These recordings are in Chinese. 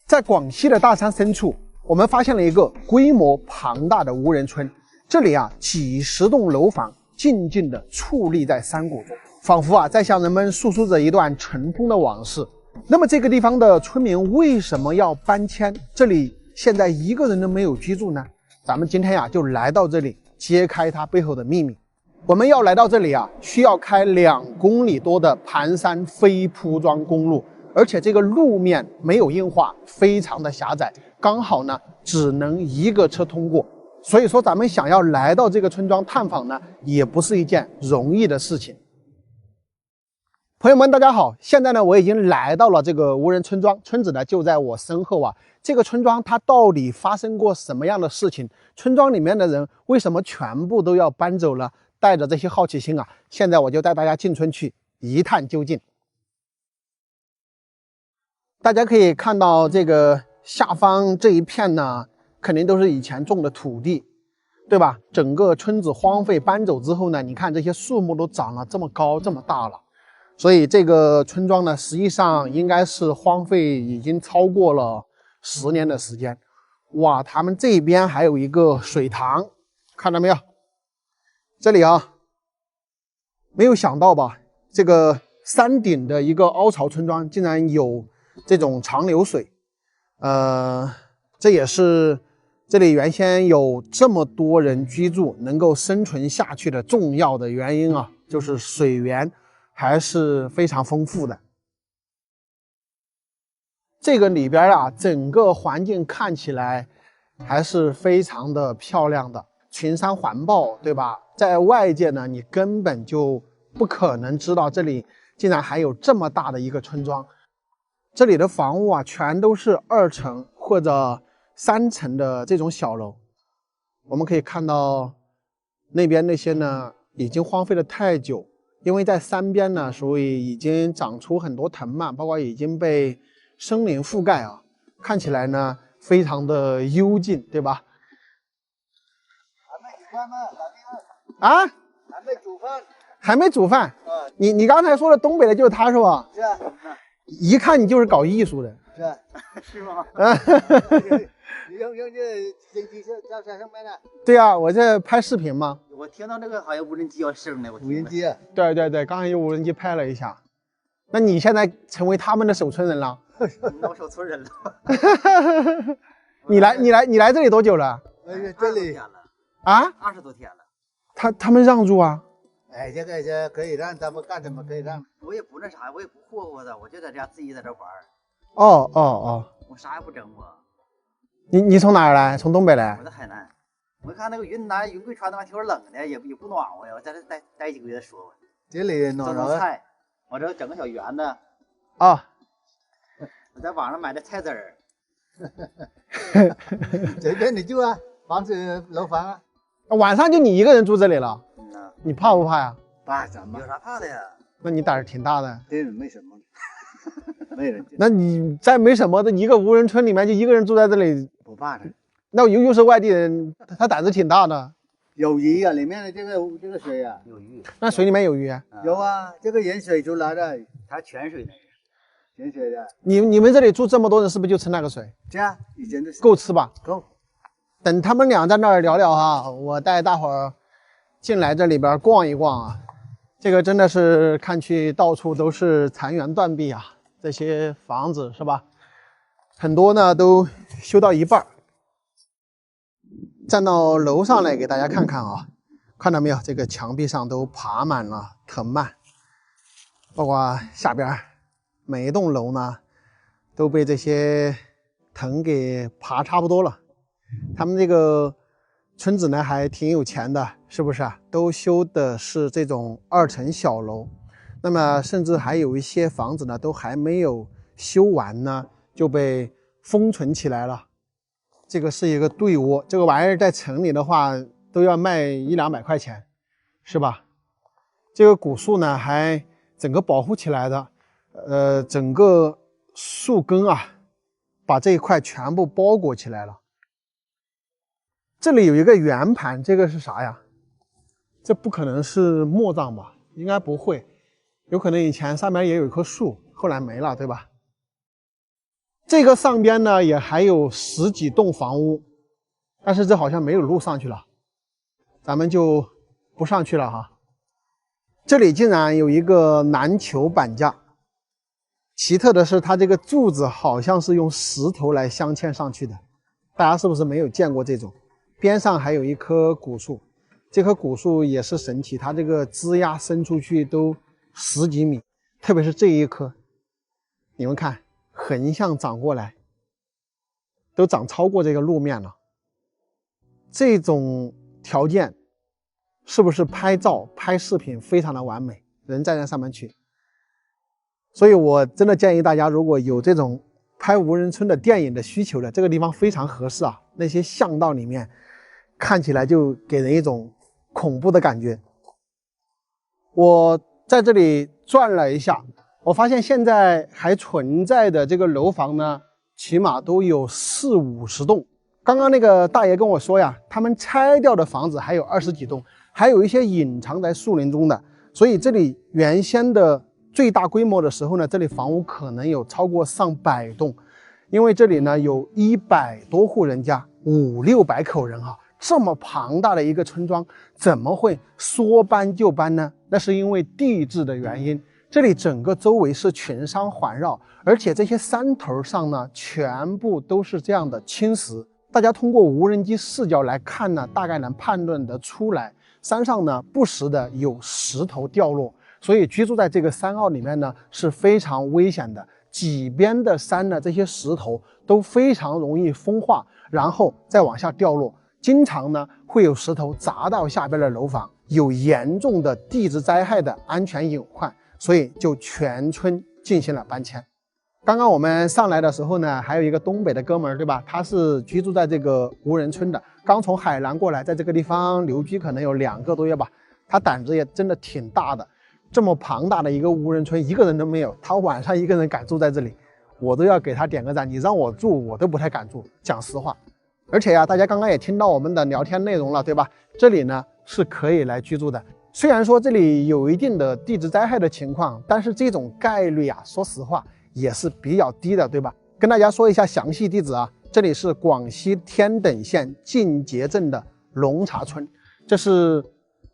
在广西的大山深处，我们发现了一个规模庞大的无人村。这里啊，几十栋楼房静静地矗立在山谷中，仿佛在向人们诉说着一段尘封的往事。那么这个地方的村民为什么要搬迁？这里现在一个人都没有居住呢？咱们今天就来到这里，揭开它背后的秘密。我们要来到这里需要开2公里多的盘山非铺装公路。而且这个路面没有硬化，非常的狭窄，刚好呢只能一个车通过。所以说咱们想要来到这个村庄探访呢，也不是一件容易的事情。朋友们大家好，现在呢我已经来到了这个无人村庄，村子呢就在我身后这个村庄它到底发生过什么样的事情？村庄里面的人为什么全部都要搬走了？带着这些好奇心现在我就带大家进村去一探究竟。大家可以看到这个下方这一片呢，肯定都是以前种的土地，对吧？整个村子荒废搬走之后呢，你看这些树木都长了这么高这么大了，所以这个村庄呢，实际上应该是荒废已经超过了10年的时间。哇，他们这边还有一个水塘，看到没有？这里没有想到吧，这个山顶的一个凹槽村庄竟然有这种长流水，这也是这里原先有这么多人居住能够生存下去的重要的原因就是水源还是非常丰富的。这个里边整个环境看起来还是非常的漂亮的，群山环抱，对吧？在外界呢，你根本就不可能知道这里竟然还有这么大的一个村庄。这里的房屋全都是2层或者3层的这种小楼。我们可以看到那边那些呢已经荒废了太久，因为在山边呢，所以已经长出很多藤蔓，包括已经被森林覆盖看起来呢非常的幽静，对吧？还没煮饭吗？还没煮饭。还没煮饭。你刚才说的东北的就是他是吧？是啊。一看你就是搞艺术的。是啊。是吗？你用这摄影机照在上面呢？对啊，我这拍视频嘛。我听到那个好像无人机要升了，无人机对对对，刚才用无人机拍了一下。那你现在成为他们的守村人了？老守村人了。你来这里多久了？这里20多天了。他们让住哎，这可以让咱们干什么可以让。我也不那啥，我也不霍霍的，我就在家自己在这玩。我啥也不整我。你从哪儿来？从东北来？我在海南。我看那个云南云贵川那玩意挺冷的，也不暖和呀。我在这待几个月再说吧。这里暖和。菜，我这整个小园子。我在网上买的菜籽儿。随便你住房子楼房晚上就你一个人住这里了？你怕不怕呀？怕什么？有啥怕的呀？那你胆儿挺大的。对，没什么。没人。那你在没什么的一个无人村里面就一个人住在这里，不怕的。那又是外地人，他胆子挺大的。有鱼里面的这个水有鱼。那水里面有鱼？有这个盐水出来的，它泉水的。泉水的。你们这里住这么多人，是不是就吃那个水？这样，以前的够吃吧？够。等他们俩在那儿聊聊我带大伙儿进来这里边逛一逛这个真的是看去到处都是残垣断壁这些房子是吧？很多呢都修到一半。站到楼上来给大家看看看到没有？这个墙壁上都爬满了藤蔓，包括下边每一栋楼呢都被这些藤给爬差不多了。他们这个村子呢还挺有钱的，是不是都修的是这种2层小楼，那么甚至还有一些房子呢都还没有修完呢就被封存起来了。这个是一个对窝，这个玩意儿在城里的话都要卖100-200块钱，是吧？这个古树呢还整个保护起来的，整个树根把这一块全部包裹起来了。这里有一个圆盘，这个是啥呀？这不可能是墓葬吧？应该不会，有可能以前上面也有一棵树，后来没了，对吧？这个上边呢也还有10几栋房屋，但是这好像没有路上去了，咱们就不上去了哈。这里竟然有一个篮球板架，奇特的是它这个柱子好像是用石头来镶嵌上去的，大家是不是没有见过这种？边上还有一棵古树，这棵古树也是神奇，它这个枝丫伸出去都10几米，特别是这一棵，你们看横向长过来都长超过这个路面了。这种条件是不是拍照拍视频非常的完美，人站在上面去。所以我真的建议大家，如果有这种拍无人村的电影的需求的，这个地方非常合适啊。那些巷道里面看起来就给人一种恐怖的感觉。我在这里转了一下，我发现现在还存在的这个楼房呢，起码都有40、50栋。刚刚那个大爷跟我说呀，他们拆掉的房子还有20几栋，还有一些隐藏在树林中的。所以这里原先的最大规模的时候呢，这里房屋可能有超过上百栋，因为这里呢有100多户人家，500、600口人哈，这么庞大的一个村庄，怎么会说搬就搬呢？那是因为地质的原因，这里整个周围是群山环绕，而且这些山头上呢，全部都是这样的青石。大家通过无人机视角来看呢，大概能判断得出来，山上呢不时的有石头掉落，所以居住在这个山坳里面呢是非常危险的。几边的山呢，这些石头都非常容易风化，然后再往下掉落，经常呢会有石头砸到下边的楼房，有严重的地质灾害的安全隐患，所以就全村进行了搬迁。刚刚我们上来的时候呢，还有一个东北的哥们儿，对吧？他是居住在这个无人村的，刚从海南过来，在这个地方留居可能有2个多月吧。他胆子也真的挺大的，这么庞大的一个无人村，一个人都没有，他晚上一个人敢住在这里，我都要给他点个赞。你让我住，我都不太敢住，讲实话。而且呀，大家刚刚也听到我们的聊天内容了，对吧？这里呢是可以来居住的。虽然说这里有一定的地质灾害的情况，但是这种概率啊，说实话也是比较低的，对吧？跟大家说一下详细地址啊，这里是广西天等县晋节镇的龙茶村，这是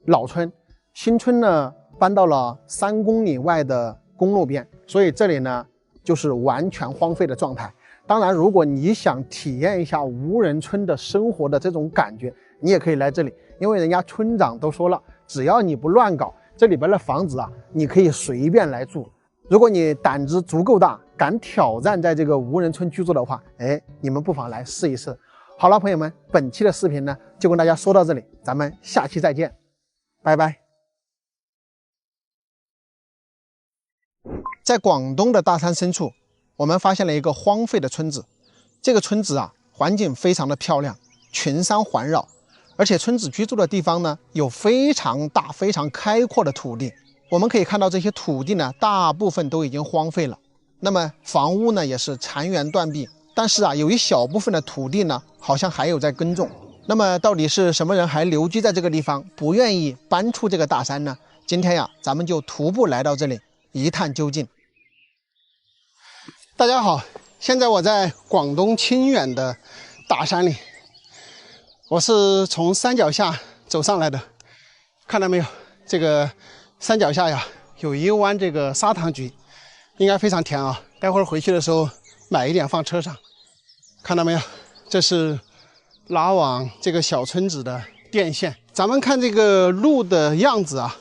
老村，新村呢搬到了3公里外的公路边，所以这里呢就是完全荒废的状态。当然，如果你想体验一下无人村的生活的这种感觉，你也可以来这里，因为人家村长都说了，只要你不乱搞，这里边的房子啊，你可以随便来住。如果你胆子足够大，敢挑战在这个无人村居住的话，你们不妨来试一试。好了，朋友们，本期的视频呢就跟大家说到这里，咱们下期再见，拜拜。在广东的大山深处，我们发现了一个荒废的村子。这个村子啊，环境非常的漂亮，群山环绕，而且村子居住的地方呢，有非常大、非常开阔的土地。我们可以看到这些土地呢，大部分都已经荒废了。那么房屋呢，也是残垣断壁。但是啊，有一小部分的土地呢，好像还有在耕种。那么到底是什么人还留居在这个地方，不愿意搬出这个大山呢？今天呀，咱们就徒步来到这里，一探究竟。大家好，现在我在广东清远的大山里，我是从山脚下走上来的。看到没有，这个山脚下呀，有一湾这个砂糖橘，应该非常甜啊。待会儿回去的时候买一点放车上。看到没有，这是拉往这个小村子的电线。咱们看这个路的样子啊，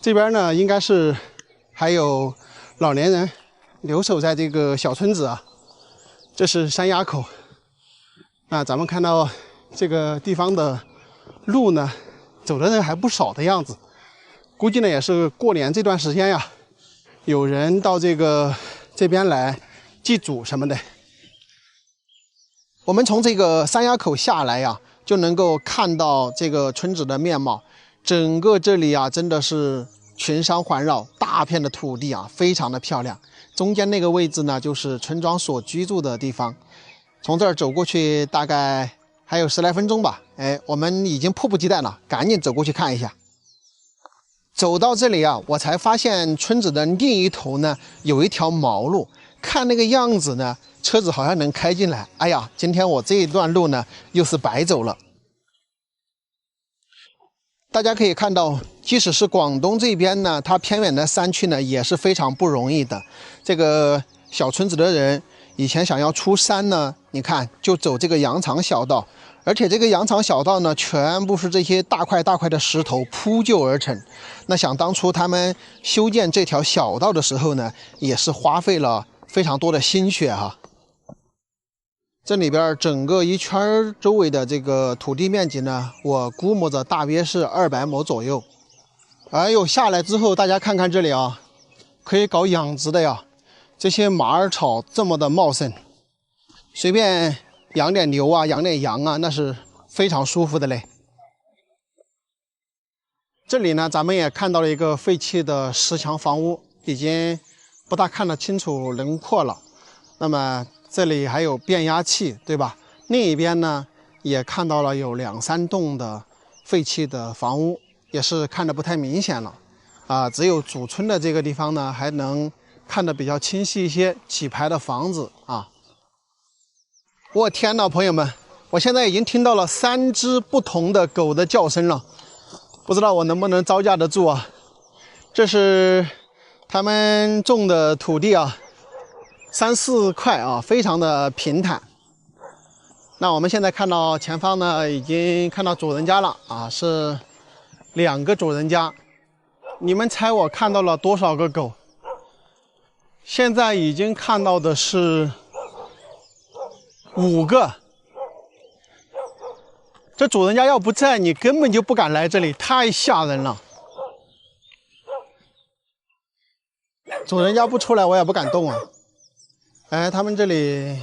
这边呢应该是还有老年人留守在这个小村子啊。这是山崖口啊，咱们看到这个地方的路呢，走的人还不少的样子。估计呢也是过年这段时间呀，有人到这边来祭祖什么的。我们从这个山崖口下来呀，就能够看到这个村子的面貌。整个这里啊，真的是群山环绕，大片的土地啊，非常的漂亮。中间那个位置呢，就是村庄所居住的地方。从这儿走过去大概还有10来分钟吧。我们已经迫不及待了，赶紧走过去看一下。走到这里啊，我才发现村子的另一头呢，有一条毛路。看那个样子呢，车子好像能开进来。哎呀，今天我这一段路呢又是白走了。大家可以看到，即使是广东这边呢，它偏远的山区呢也是非常不容易的。这个小村子的人以前想要出山呢，你看就走这个羊肠小道。而且这个羊肠小道呢，全部是这些大块大块的石头铺就而成。那想当初他们修建这条小道的时候呢，也是花费了非常多的心血哈。这里边整个一圈周围的这个土地面积呢，我估摸着大约是200亩左右。哎呦，下来之后大家看看这里啊，可以搞养殖的呀。这些马儿草这么的茂盛，随便养点牛啊，养点羊啊，那是非常舒服的嘞。这里呢，咱们也看到了一个废弃的石墙房屋，已经不大看得清楚轮廓了。那么这里还有变压器，对吧？另一边呢，也看到了有2、3栋的废弃的房屋，也是看得不太明显了。只有主村的这个地方呢，还能看得比较清晰一些，几排的房子啊。我天哪，朋友们，我现在已经听到了3只不同的狗的叫声了，不知道我能不能招架得住啊？这是他们种的土地啊，3、4块啊，非常的平坦。那我们现在看到前方呢，已经看到主人家了啊，是2个主人家。你们猜我看到了多少个狗？现在已经看到的是5个。这主人家要不在，你根本就不敢来这里，太吓人了。主人家不出来，我也不敢动啊。哎，他们这里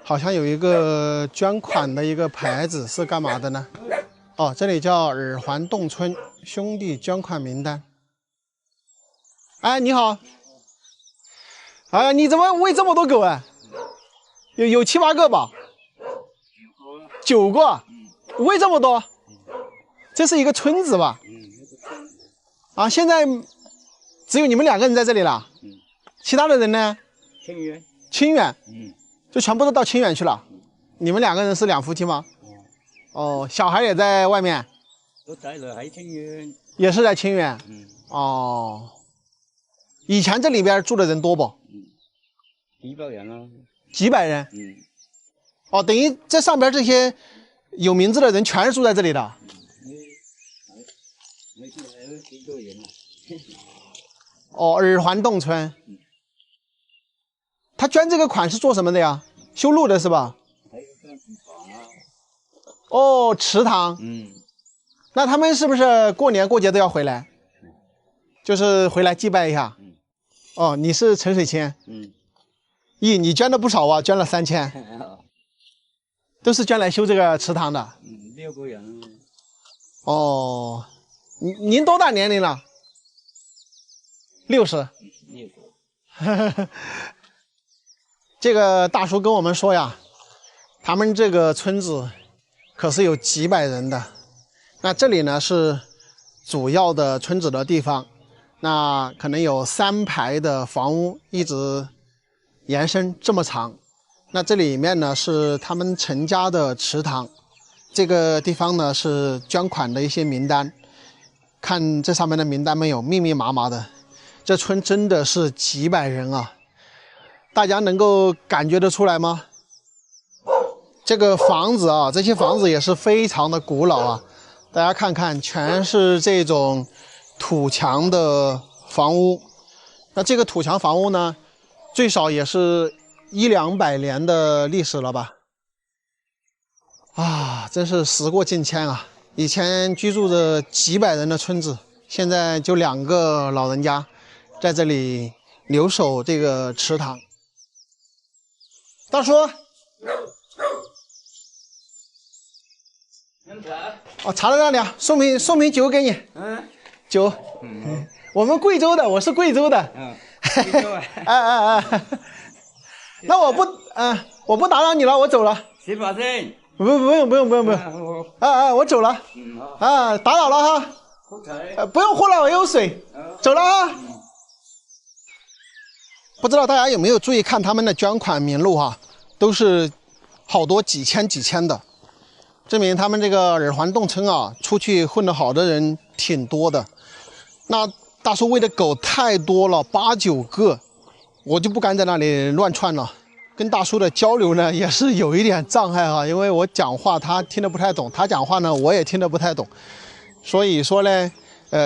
好像有一个捐款的一个牌子，是干嘛的呢？哦，这里叫耳环洞村兄弟捐款名单。哎，你好。哎，你怎么喂这么多狗啊？有7、8个吧？9个，喂这么多？这是一个村子吧？啊，现在只有你们2个人在这里了？其他的人呢？清远，就全部都到清远去了。你们2个人是2夫妻吗？哦，小孩也在外面？都在了，还清远。也是在清远。哦，以前这里边住的人多不？几百人啊。几百人？哦，等于这上边这些有名字的人全是住在这里的。没事，还有几个人啊。哦，耳环洞村。他捐这个款是做什么的呀？修路的是吧？还有干厨房啊。哦，池塘。那他们是不是过年过节都要回来？就是回来祭拜一下。哦，你是陈水清。咦，你捐的不少啊，捐了3000。都是捐来修这个池塘的。6个人。哦，您多大年龄了？60。这个大叔跟我们说呀，他们这个村子可是有几百人的。那这里呢是主要的村子的地方，那可能有3排的房屋一直延伸这么长。那这里面呢是他们陈家的池塘，这个地方呢是捐款的一些名单，看这上面的名单没有，密密麻麻的。这村真的是几百人啊，大家能够感觉得出来吗？这个房子啊，这些房子也是非常的古老啊，大家看看，全是这种土墙的房屋。那这个土墙房屋呢，最少也是100、200年的历史了吧？啊，真是时过境迁啊！以前居住着几百人的村子，现在就2个老人家在这里留守这个池塘。大叔，哦，茶在那里啊，送瓶酒给你。酒。我们贵州的，我是贵州的。贵州啊。那我不打扰你了，我走了。洗把身。不用。我走了。打扰了哈。不用喝了，我有水。走了啊。不知道大家有没有注意看他们的捐款名录啊，都是好多几千的，证明他们这个耳环洞村啊，出去混得好的人挺多的。那大叔喂的狗太多了，8、9个，我就不敢在那里乱窜了。跟大叔的交流呢，也是有一点障碍啊，因为我讲话他听得不太懂，他讲话呢我也听得不太懂，所以说呢，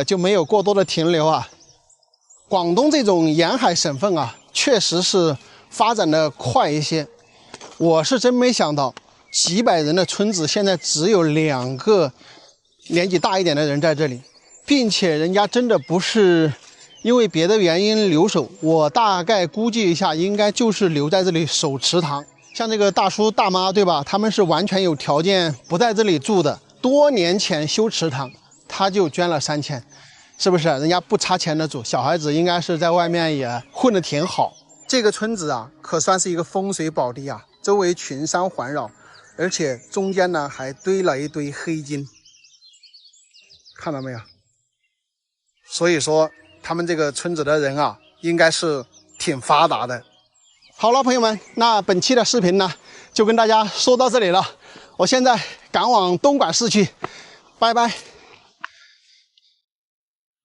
就没有过多的停留啊。广东这种沿海省份啊，确实是发展的快一些。我是真没想到，几百人的村子现在只有2个年纪大一点的人在这里，并且人家真的不是因为别的原因留守，我大概估计一下，应该就是留在这里守祠堂。像这个大叔大妈，对吧？他们是完全有条件不在这里住的。多年前修祠堂，他就捐了3000，是不是？人家不差钱的主，小孩子应该是在外面也混得挺好。这个村子啊，可算是一个风水宝地啊，周围群山环绕，而且中间呢还堆了一堆黑金，看到没有？所以说他们这个村子的人啊，应该是挺发达的。好了，朋友们，那本期的视频呢，就跟大家说到这里了。我现在赶往东莞市去，拜拜。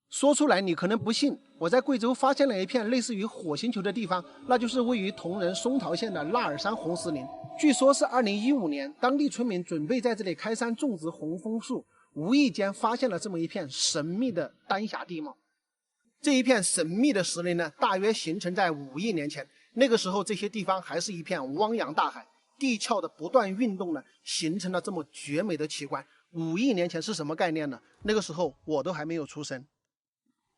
说出来你可能不信，我在贵州发现了一片类似于火星球的地方，那就是位于铜仁松桃县的腊尔山红石林。据说是2015年，当地村民准备在这里开山种植红枫树，无意间发现了这么一片神秘的丹霞地貌。这一片神秘的石林呢，大约形成在5亿年前。那个时候，这些地方还是一片汪洋大海，地壳的不断运动呢，形成了这么绝美的奇观。5亿年前是什么概念呢？那个时候我都还没有出生。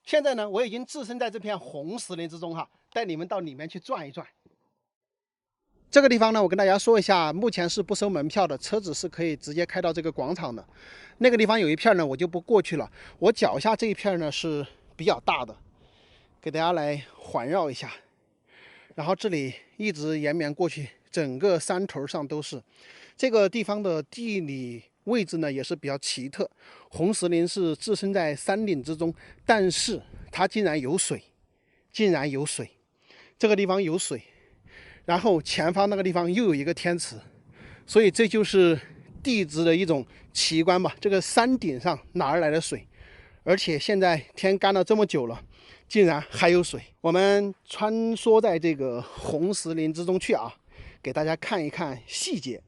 现在呢，我已经置身在这片红石林之中哈，带你们到里面去转一转。这个地方呢，我跟大家说一下，目前是不收门票的，车子是可以直接开到这个广场的。那个地方有一片呢，我就不过去了。我脚下这一片呢是比较大的，给大家来环绕一下。然后这里一直延绵过去，整个山头上都是。这个地方的地理位置呢也是比较奇特，红石林是置身在山顶之中，但是它竟然有水，这个地方有水，然后前方那个地方又有一个天池，所以这就是地质的一种奇观吧。这个山顶上哪儿来的水？而且现在天干了这么久了，竟然还有水。我们穿梭在这个红石林之中去啊，给大家看一看细节。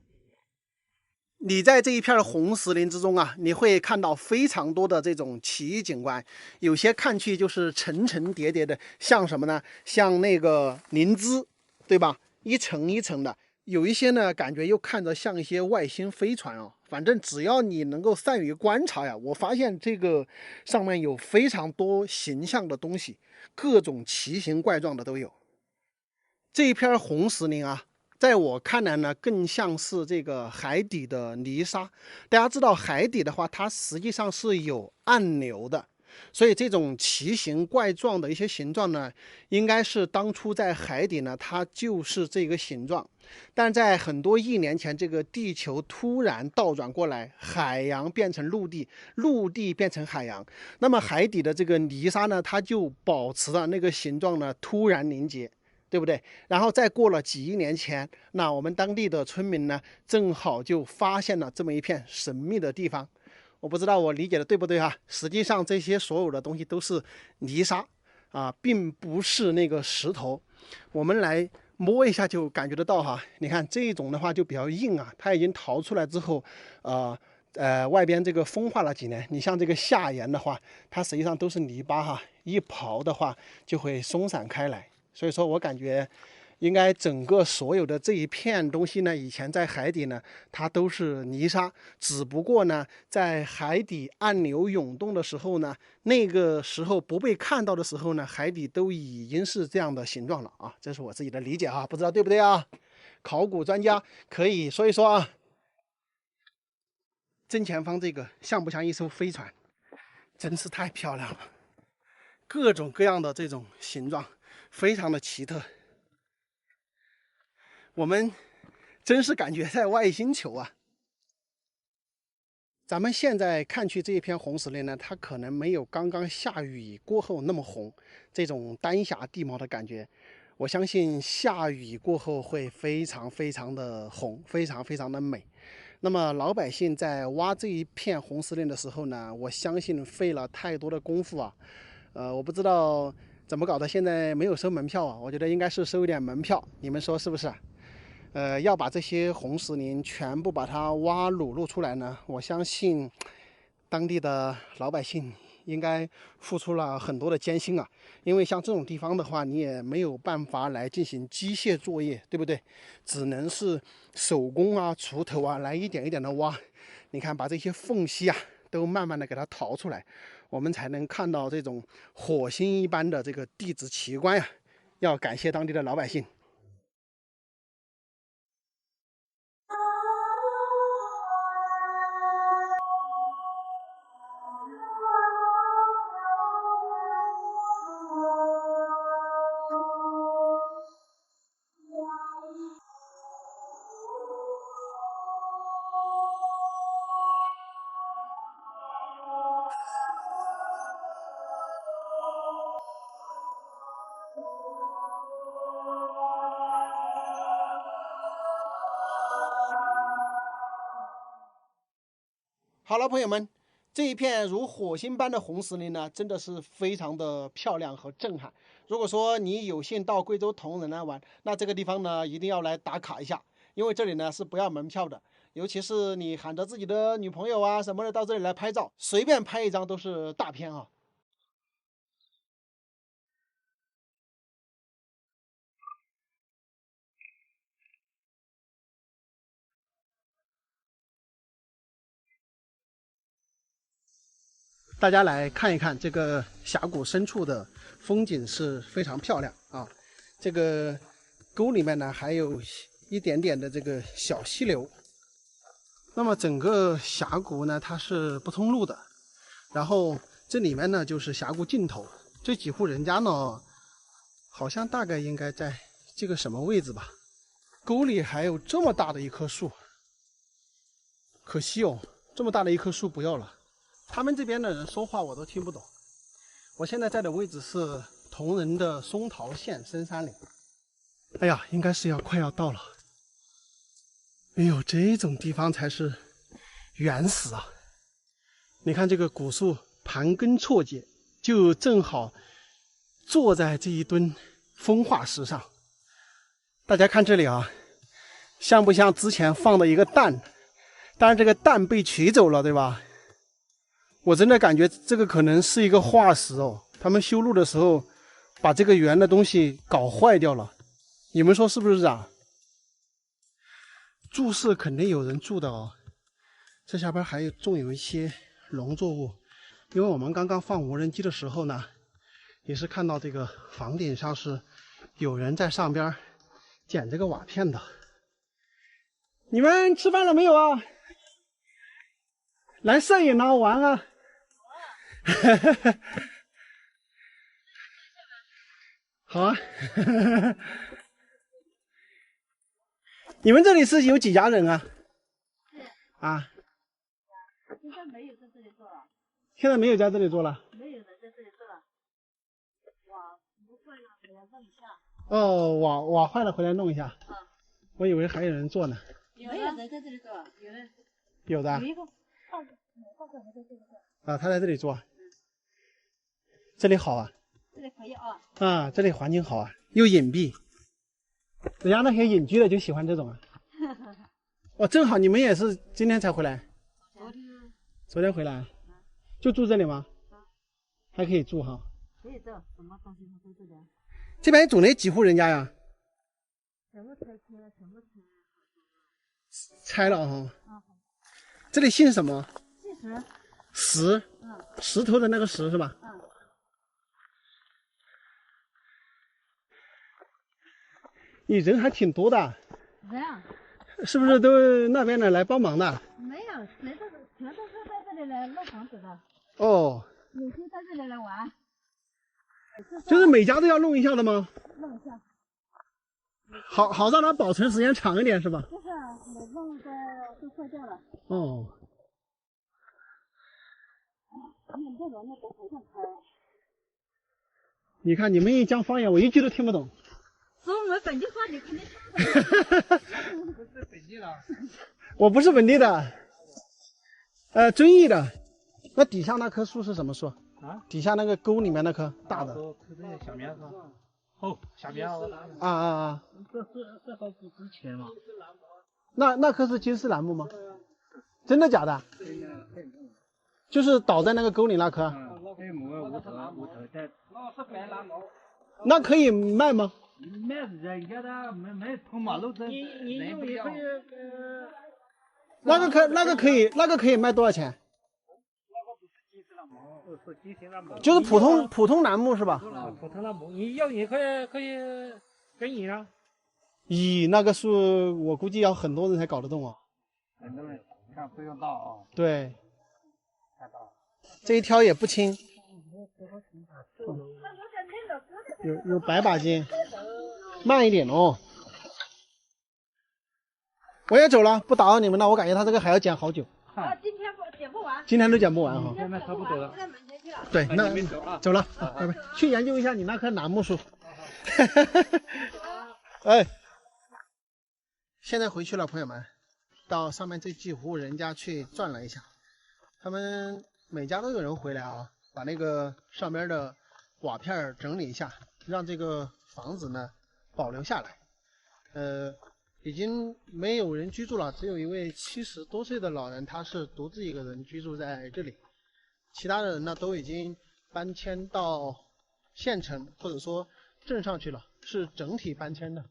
你在这一片红石林之中啊，你会看到非常多的这种奇异景观，有些看去就是层层叠叠的，像什么呢？像那个灵芝，对吧？一层一层的。有一些呢，感觉又看着像一些外星飞船哦。反正只要你能够善于观察呀，我发现这个上面有非常多形象的东西，各种奇形怪状的都有。这一片红石林啊，在我看来呢，更像是这个海底的泥沙。大家知道海底的话，它实际上是有暗流的，所以这种奇形怪状的一些形状呢，应该是当初在海底呢，它就是这个形状。但在很多亿年前，这个地球突然倒转过来，海洋变成陆地，陆地变成海洋，那么海底的这个泥沙呢，它就保持了那个形状呢，突然凝结。对不对？然后再过了几亿年前，那我们当地的村民呢，正好就发现了这么一片神秘的地方。我不知道我理解的对不对哈？实际上这些所有的东西都是泥沙啊，并不是那个石头。我们来摸一下就感觉得到哈。你看这种的话就比较硬啊，它已经淘出来之后，外边这个风化了几年。你像这个下沿的话，它实际上都是泥巴哈，一刨的话就会松散开来。所以说我感觉应该整个所有的这一片东西呢，以前在海底呢，它都是泥沙，只不过呢，在海底暗流涌动的时候呢，那个时候不被看到的时候呢，海底都已经是这样的形状了啊，这是我自己的理解啊，不知道对不对啊？考古专家可以说一说啊。正前方这个像不像一艘飞船？真是太漂亮了，各种各样的这种形状。非常的奇特，我们真是感觉在外星球啊！咱们现在看去这一片红石林呢，它可能没有刚刚下雨过后那么红，这种丹霞地貌的感觉。我相信下雨过后会非常非常的红，非常非常的美。那么老百姓在挖这一片红石林的时候呢，我相信费了太多的功夫啊。我不知道怎么搞的，现在没有收门票啊，我觉得应该是收一点门票，你们说是不是？要把这些红石林全部把它挖裸露出来呢，我相信当地的老百姓应该付出了很多的艰辛啊。因为像这种地方的话，你也没有办法来进行机械作业，对不对？只能是手工啊、锄头啊来一点一点的挖。你看，把这些缝隙啊都慢慢的给它淘出来，我们才能看到这种火星一般的这个地质奇观呀。要感谢当地的老百姓。好了，朋友们，这一片如火星般的红石林呢，真的是非常的漂亮和震撼。如果说你有幸到贵州铜仁来玩，那这个地方呢一定要来打卡一下，因为这里呢是不要门票的。尤其是你喊着自己的女朋友啊什么的到这里来拍照，随便拍一张都是大片啊。大家来看一看这个峡谷深处的风景是非常漂亮啊。这个沟里面呢还有一点点的这个小溪流。那么整个峡谷呢它是不通路的，然后这里面呢就是峡谷尽头。这几户人家呢好像大概应该在这个什么位置吧。沟里还有这么大的一棵树，可惜哦，这么大的一棵树不要了。他们这边的人说话我都听不懂。我现在在的位置是铜仁的松桃县深山里。哎呀，应该是快要到了。哎呦，这种地方才是原始啊！你看这个古树盘根错节，就正好坐在这一墩风化石上。大家看这里啊，像不像之前放的一个蛋？但是这个蛋被取走了，对吧？我真的感觉这个可能是一个化石哦，他们修路的时候把这个圆的东西搞坏掉了，你们说是不是啊？住是肯定有人住的哦，这下边还种有一些农作物，因为我们刚刚放无人机的时候呢，也是看到这个房顶上是有人在上边捡这个瓦片的。你们吃饭了没有啊？来摄影啊，玩啊！好啊。你们这里是有几家人啊？啊？现在没有在这里做了。现在没有在这里做了？没有人在这里做了。瓦不坏了，回来弄一下。哦，瓦坏了，回来弄一下。嗯。我以为还有人做呢。没有人在这里做，有人。有的。有一个胖子还在这里做。啊，他在这里做。这里好啊。这里可以啊。啊，这里环境好啊，又隐蔽。人家那些隐居的就喜欢这种啊。哦，正好你们也是今天才回来。昨天回来。就住这里吗？还可以住哈。可以住，什么东西都在这里。这边住的几户人家呀？全部拆了，全部拆了哈。这里姓什么？姓石。石。石头的那个石是吧？你人还挺多的。人啊？是不是都那边的来帮忙的？没有，全都是在这里来弄房子的。哦。每天在这里来玩。就是每家都要弄一下的吗？弄一下。好让它保存时间长一点是吧？就是我弄的都坏掉了。哦。你看你们一讲方言，我一句都听不懂。说我们本地话，你肯定听不懂。不是本地的。我不是本地的，遵义的。那底下那棵树是什么树？啊？底下那个沟里面那棵大的。小棉花。哦，小棉花。这棵不值钱吗？那棵是金丝楠木吗？真的假的？就是倒在那个沟里那棵。可以摸五头在。那是白兰毛。那可以卖吗？卖人家的没通马路这。你用也可以。那个可以卖多少钱？是金丝楠木。就是普通楠木是吧？普通楠木，你要也可以跟你啊。咦，那个树我估计要很多人才搞得动啊。很多人，看不用大啊。对。太大了。这一挑也不轻。有百把斤，慢一点哦。我也走了，不打扰你们了。我感觉他这个还要剪好久。今天剪不完。今天都剪不完哈。现在差不多了。对，那走了，拜拜。去研究一下你那棵楠木树。哎，现在回去了，朋友们，到上面这几户人家去转了一下，他们每家都有人回来啊，把那个上边的瓦片整理一下，让这个房子呢保留下来。已经没有人居住了，只有一位70多岁的老人，他是独自一个人居住在这里，其他的人呢都已经搬迁到县城或者说镇上去了，是整体搬迁的。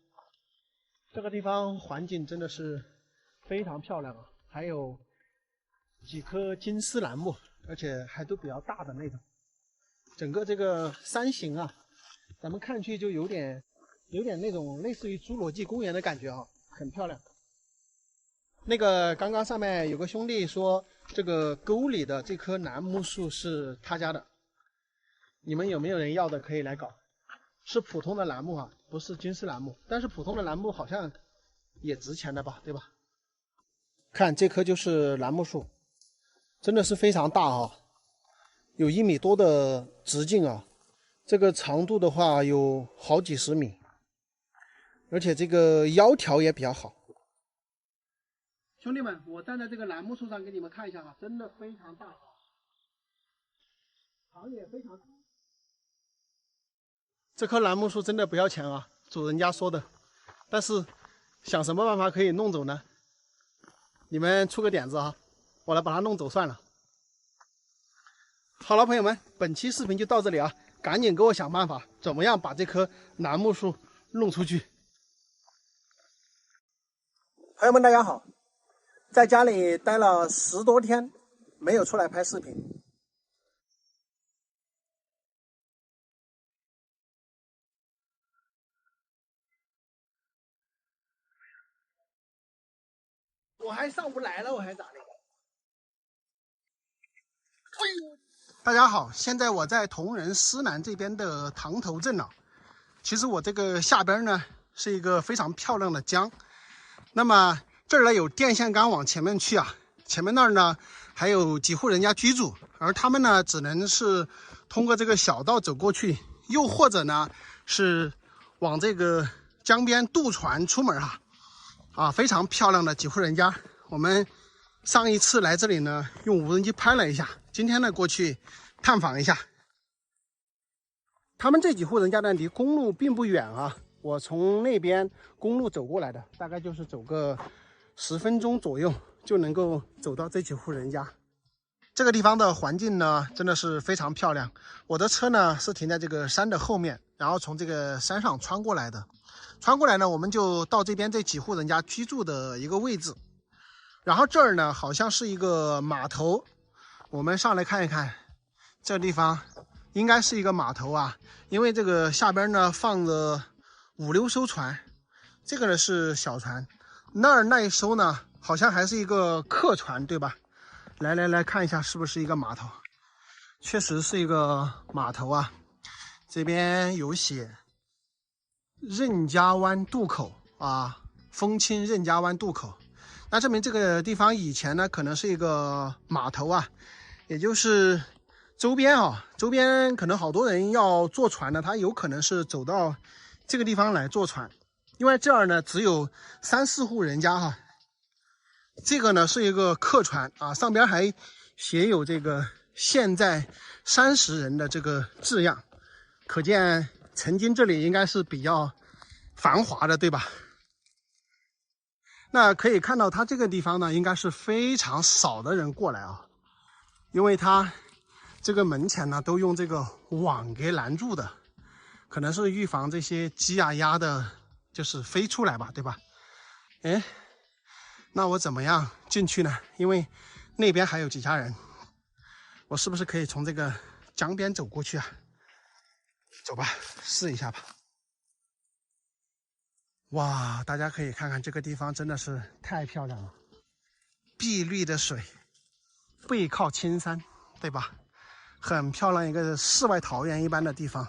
这个地方环境真的是非常漂亮啊，还有几棵金丝楠木，而且还都比较大的那种。整个这个山形啊，咱们看去就有点那种类似于侏罗纪公园的感觉啊，很漂亮。那个刚刚上面有个兄弟说，这个沟里的这棵楠木树是他家的，你们有没有人要的可以来搞？是普通的楠木啊，不是金丝楠木，但是普通的楠木好像也值钱的吧，对吧？看这棵就是楠木树，真的是非常大啊，有1米多的直径啊，这个长度的话有好几十米，而且这个腰条也比较好。兄弟们，我站在这个楠木树上给你们看一下啊，真的非常大，长也非常长。这棵楠木树真的不要钱啊，主人家说的，但是想什么办法可以弄走呢？你们出个点子啊，我来把它弄走算了。好了，朋友们，本期视频就到这里啊，赶紧给我想办法，怎么样把这棵楠木树弄出去。朋友们，大家好，在家里待了10多天，没有出来拍视频。我还上不来了，我还咋的？哎呦！大家好，现在我在铜仁思南这边的塘头镇了。其实我这个下边呢是一个非常漂亮的江，那么这儿呢有电线杆往前面去啊，前面那儿呢还有几户人家居住，而他们呢只能是通过这个小道走过去，又或者呢是往这个江边渡船出门啊，非常漂亮的几户人家。我们上一次来这里呢用无人机拍了一下，今天呢过去探访一下。他们这几户人家呢离公路并不远啊，我从那边公路走过来的，大概就是走个10分钟左右就能够走到这几户人家。这个地方的环境呢真的是非常漂亮，我的车呢是停在这个山的后面，然后从这个山上穿过来的。穿过来呢，我们就到这边这几户人家居住的一个位置，然后这儿呢好像是一个码头，我们上来看一看，这个地方应该是一个码头啊，因为这个下边呢放着5、6艘船，这个呢是小船，那一艘呢好像还是一个客船，对吧？来看一下是不是一个码头，确实是一个码头啊，这边有写任家湾渡口啊，丰清任家湾渡口，那证明这个地方以前呢可能是一个码头啊，也就是周边可能好多人要坐船的，他有可能是走到这个地方来坐船，因为这儿呢只有3、4户人家哈。这个呢是一个客船啊，上边还写有这个现在30人的这个字样，可见曾经这里应该是比较繁华的，对吧？那可以看到它这个地方呢，应该是非常少的人过来啊，因为它这个门前呢都用这个网给拦住的，可能是预防这些鸡啊鸭的，就是飞出来吧，对吧？哎，那我怎么样进去呢？因为那边还有几家人，我是不是可以从这个江边走过去啊？走吧，试一下吧。哇，大家可以看看这个地方真的是太漂亮了，碧绿的水，背靠青山，对吧？很漂亮，一个世外桃源一般的地方。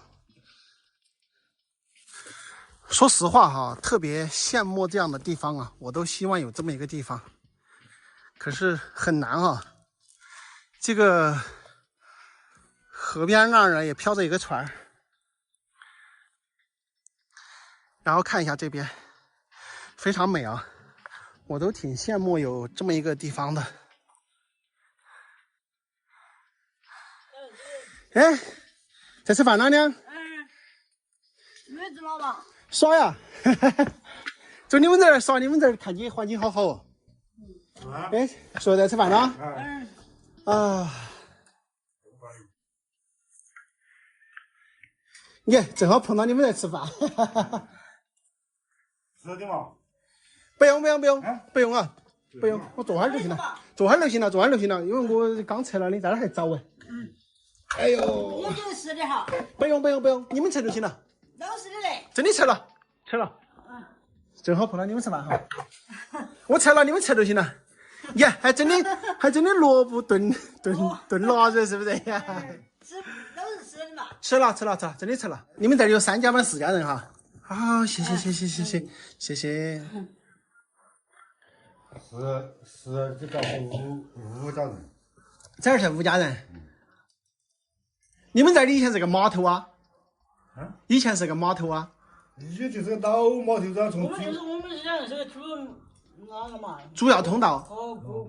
说实话哈，特别羡慕这样的地方啊，我都希望有这么一个地方，可是很难啊。这个河边上呢也飘着一个船，然后看一下这边，非常美啊，我都挺羡慕有这么一个地方的。哎，在吃饭了呢？没知道吧？耍呀，就你们这儿耍，你们这儿看起环境好好哦。哎，说在吃饭了？啊。你看，正好碰到你们在吃饭。吃的吗？不用啊，不用，我坐会儿就行了，坐会儿就行了，因为我刚测了，你在那还早哎。哎呦，我就是吃的哈。不用，你们测就行了。老实的嘞。真的测了。正好碰到你们吃饭哈。我测了，你们测就行了。你看，还真的萝卜炖腊肉，是不是呀？都是吃的嘛。吃了，真的吃了。你们这里有3家吗？4家人哈。好，谢谢。是这个5家人。这儿是5家人。你们这里以前是个码头啊？以前是个码头啊？也就是个老码头上从。我们是讲是个那个嘛。主要通道。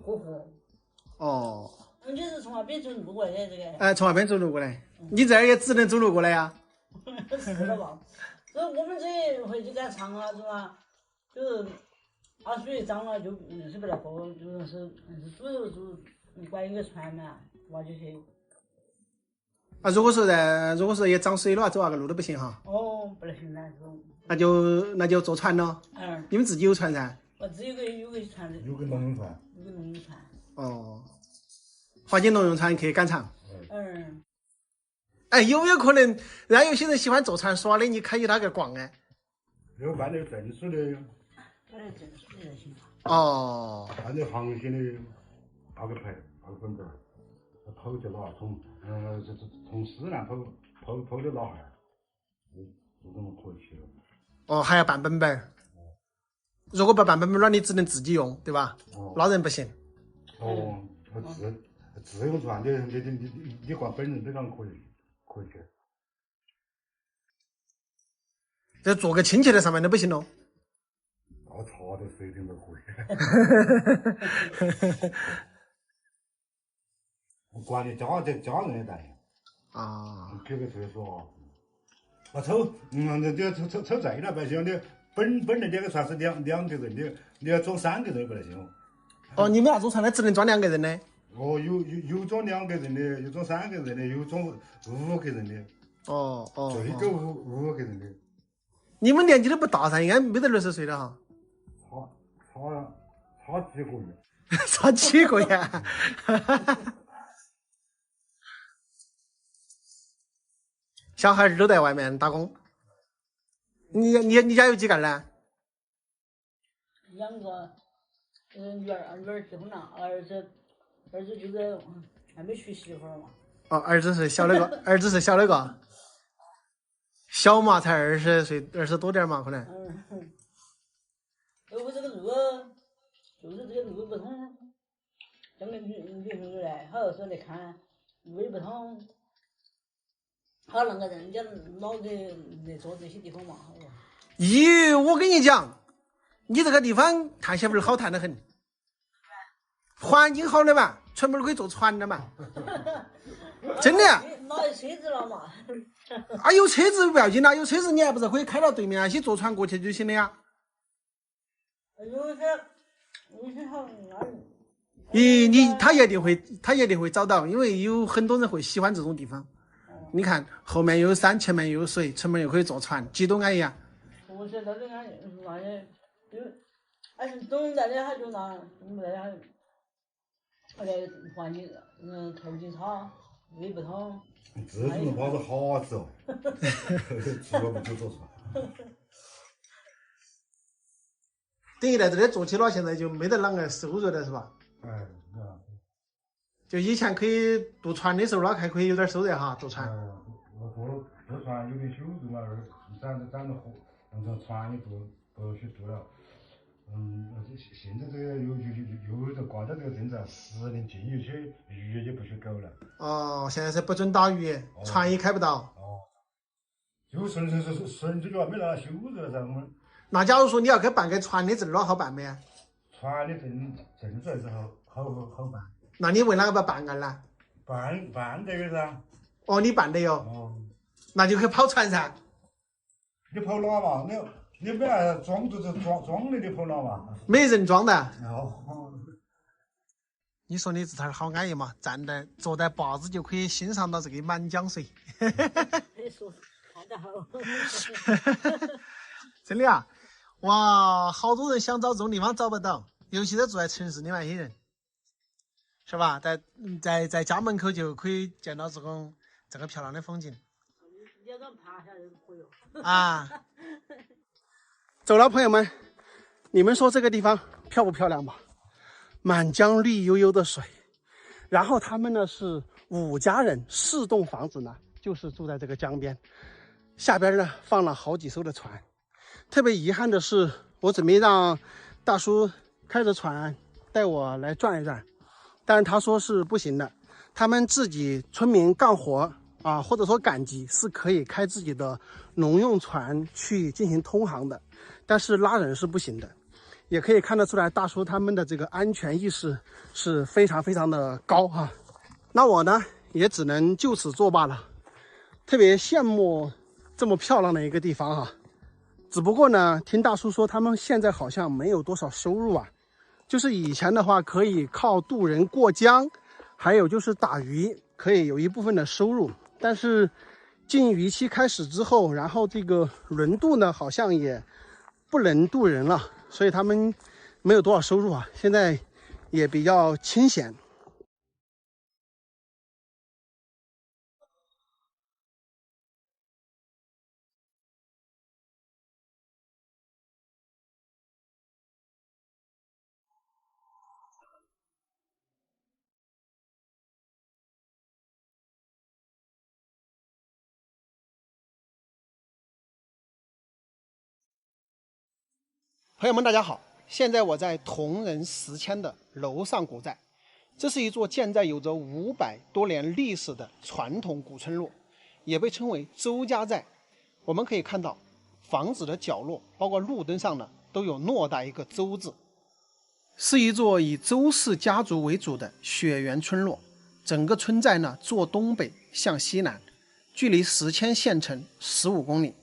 过河。哦。你是从那边走路过来的这个？哎，从那边走路过来。你这儿也只能走路过来呀？是了吧？所以我们这回去在长啊，是吧？就是把水涨了就硬是不来喝，就是主管一个船嘛，挖进去。啊，如果是也涨水的话，走那个路都不行哈。哦，不行噻，这种。那就坐船咯。你们自己有船噻？我只有个船。有个农用船。有个农用船。哦。华景农用船可以赶场。哎，有没有可能人家有些人喜欢坐船耍的，你可以那个逛哎？有办点证书的。证书的行。哦。办点航行的，拿个牌，拿个本本，跑就哪从西南跑到哪哈？就这么可以去了。哦，还要办本本。如果不办本本，那你只能自己用，对吧？老人不行。哦，自用船的，你光本人这样可以去。就做个亲戚在上面都不行咯。那茶的水平都可以。管理家人也带。啊。比如说啊，抽醉了不行的，本人这个船是两个人的，你要装3个人不能行。哦，你们那种船呢，只能装2个人的。哦，有装2个人的，有装3个人的，有装5个人的。哦。最够5个人的。你们年纪都不大噻，应该没得60岁了哈。差几个月。差几个月。小孩都在外面打工。你家有几个呢？2个，女儿结婚了，儿子就是还没娶媳妇嘛。哦，儿子是小那个，小嘛才20岁，20多点嘛可能。我这个路就是这个路不通，像个女朋友来，好多时候来看路也不通。他那个人家老给来做这些地方嘛。咦，我跟你讲，你这个地方谈媳妇儿好谈得很，环境好的嘛，全部都可以坐船的嘛。真的呀。哪有车子了嘛？啊，有车子不要紧啦，有车子你还不是可以开到对面啊，去坐船过去就行了呀。有些好咦，他一定会找到，因为有很多人会喜欢这种地方。你看后面又有山，前面又有水，前面又可以坐船，几多安逸啊！我说那些有，还是懂在的，他就那没得他那环境，条件差，胃不通。这种话是哈子哦，吃了不就坐船。等于在这里做起了，现在就没得啷个收入了，是吧？哎，就以前可以渡船的时候，那还可以有点收入哈，渡船。我坐船有点收入嘛，攒着火，然后船也不去渡了。现在这个又在挂到这个政策，10年禁渔，些鱼也不许狗了。哦，现在是不准打鱼，船也开不到。哦，就纯这个没拿收入了噻，我们。那假如说你要去办个船的证了，好办没？船的证出来之后好办。那你为哪个不办案呢？办这个噻。哦，你办的哟。哦。那就去跑船噻。你跑哪嘛？你不要装就是装的，你跑哪嘛？没人装的。哦。你说你这摊好安逸嘛？坐在坝子就可以欣赏到这个满江水。你说看得好。真的啊！哇，好多人想找这种地方找不到，尤其是住在城市的那些人，是吧？在家门口就可以见到这个漂亮的风景。要敢爬下来可以啊！走了，朋友们，你们说这个地方漂不漂亮吧？满江绿油油的水，然后他们呢是5家人，4栋房子呢就是住在这个江边，下边呢放了好几艘的船。特别遗憾的是，我准备让大叔开着船带我来转一转，但是他说是不行的。他们自己村民干活啊，或者说赶集是可以开自己的农用船去进行通航的，但是拉人是不行的。也可以看得出来，大叔他们的这个安全意识是非常非常的高哈。那我呢，也只能就此作罢了。特别羡慕这么漂亮的一个地方哈。只不过呢，听大叔说他们现在好像没有多少收入啊，就是以前的话可以靠渡人过江，还有就是打鱼可以有一部分的收入，但是禁渔期开始之后，然后这个轮渡呢好像也不能渡人了，所以他们没有多少收入啊，现在也比较清闲。朋友们，大家好！现在我在铜仁10千的楼上古寨，这是一座建在有着500多年历史的传统古村落，也被称为周家寨。我们可以看到，房子的角落，包括路灯上呢，都有偌大一个周字，是一座以周氏家族为主的血缘村落。整个村寨呢，坐东北向西南，距离10千县城15公里。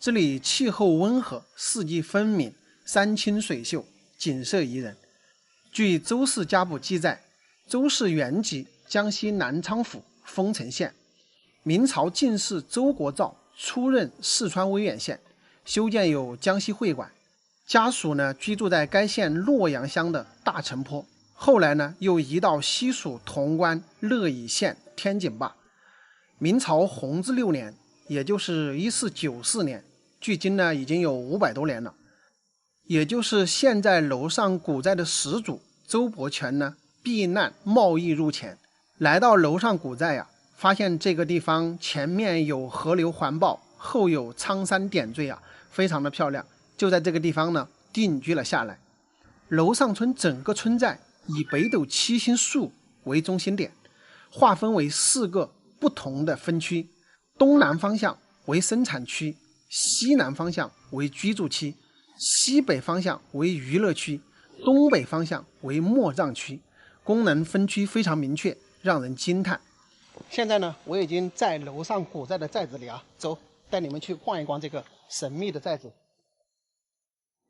这里气候温和，四季分明，山清水秀，景色宜人。据周氏家谱记载，周氏原籍江西南昌府丰城县，明朝进士周国造出任四川威远县，修建有江西会馆。家属呢居住在该县洛阳乡的大城坡，后来呢又移到西属潼关乐乙县天井坝。明朝弘治6年，也就是1494年，距今呢已经有500多年了。也就是现在楼上古寨的始祖周伯权呢避难贸易入前，来到楼上古寨啊，发现这个地方前面有河流环抱，后有苍山点缀啊，非常的漂亮，就在这个地方呢定居了下来。楼上村整个村寨以北斗7星树为中心点，划分为4个不同的分区，东南方向为生产区，西南方向为居住区，西北方向为娱乐区，东北方向为墓葬区，功能分区非常明确，让人惊叹。现在呢，我已经在楼上古寨的寨子里啊，走，带你们去逛一逛这个神秘的寨子。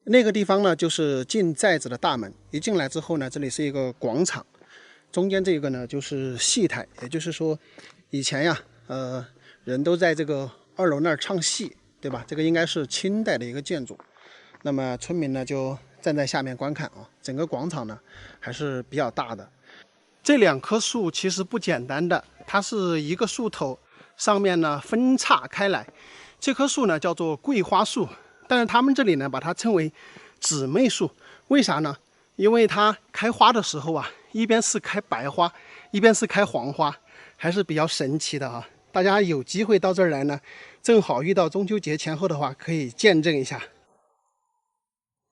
那个地方呢，就是进寨子的大门。一进来之后呢，这里是一个广场，中间这个呢就是戏台，也就是说，以前呀，人都在这个2楼那儿唱戏，对吧？这个应该是清代的一个建筑。那么村民呢就站在下面观看啊，整个广场呢还是比较大的。这2棵树其实不简单的，它是一个树头，上面呢分叉开来。这棵树呢叫做桂花树，但是他们这里呢把它称为姊妹树。为啥呢？因为它开花的时候啊，一边是开白花，一边是开黄花，还是比较神奇的啊。大家有机会到这儿来呢，正好遇到中秋节前后的话，可以见证一下。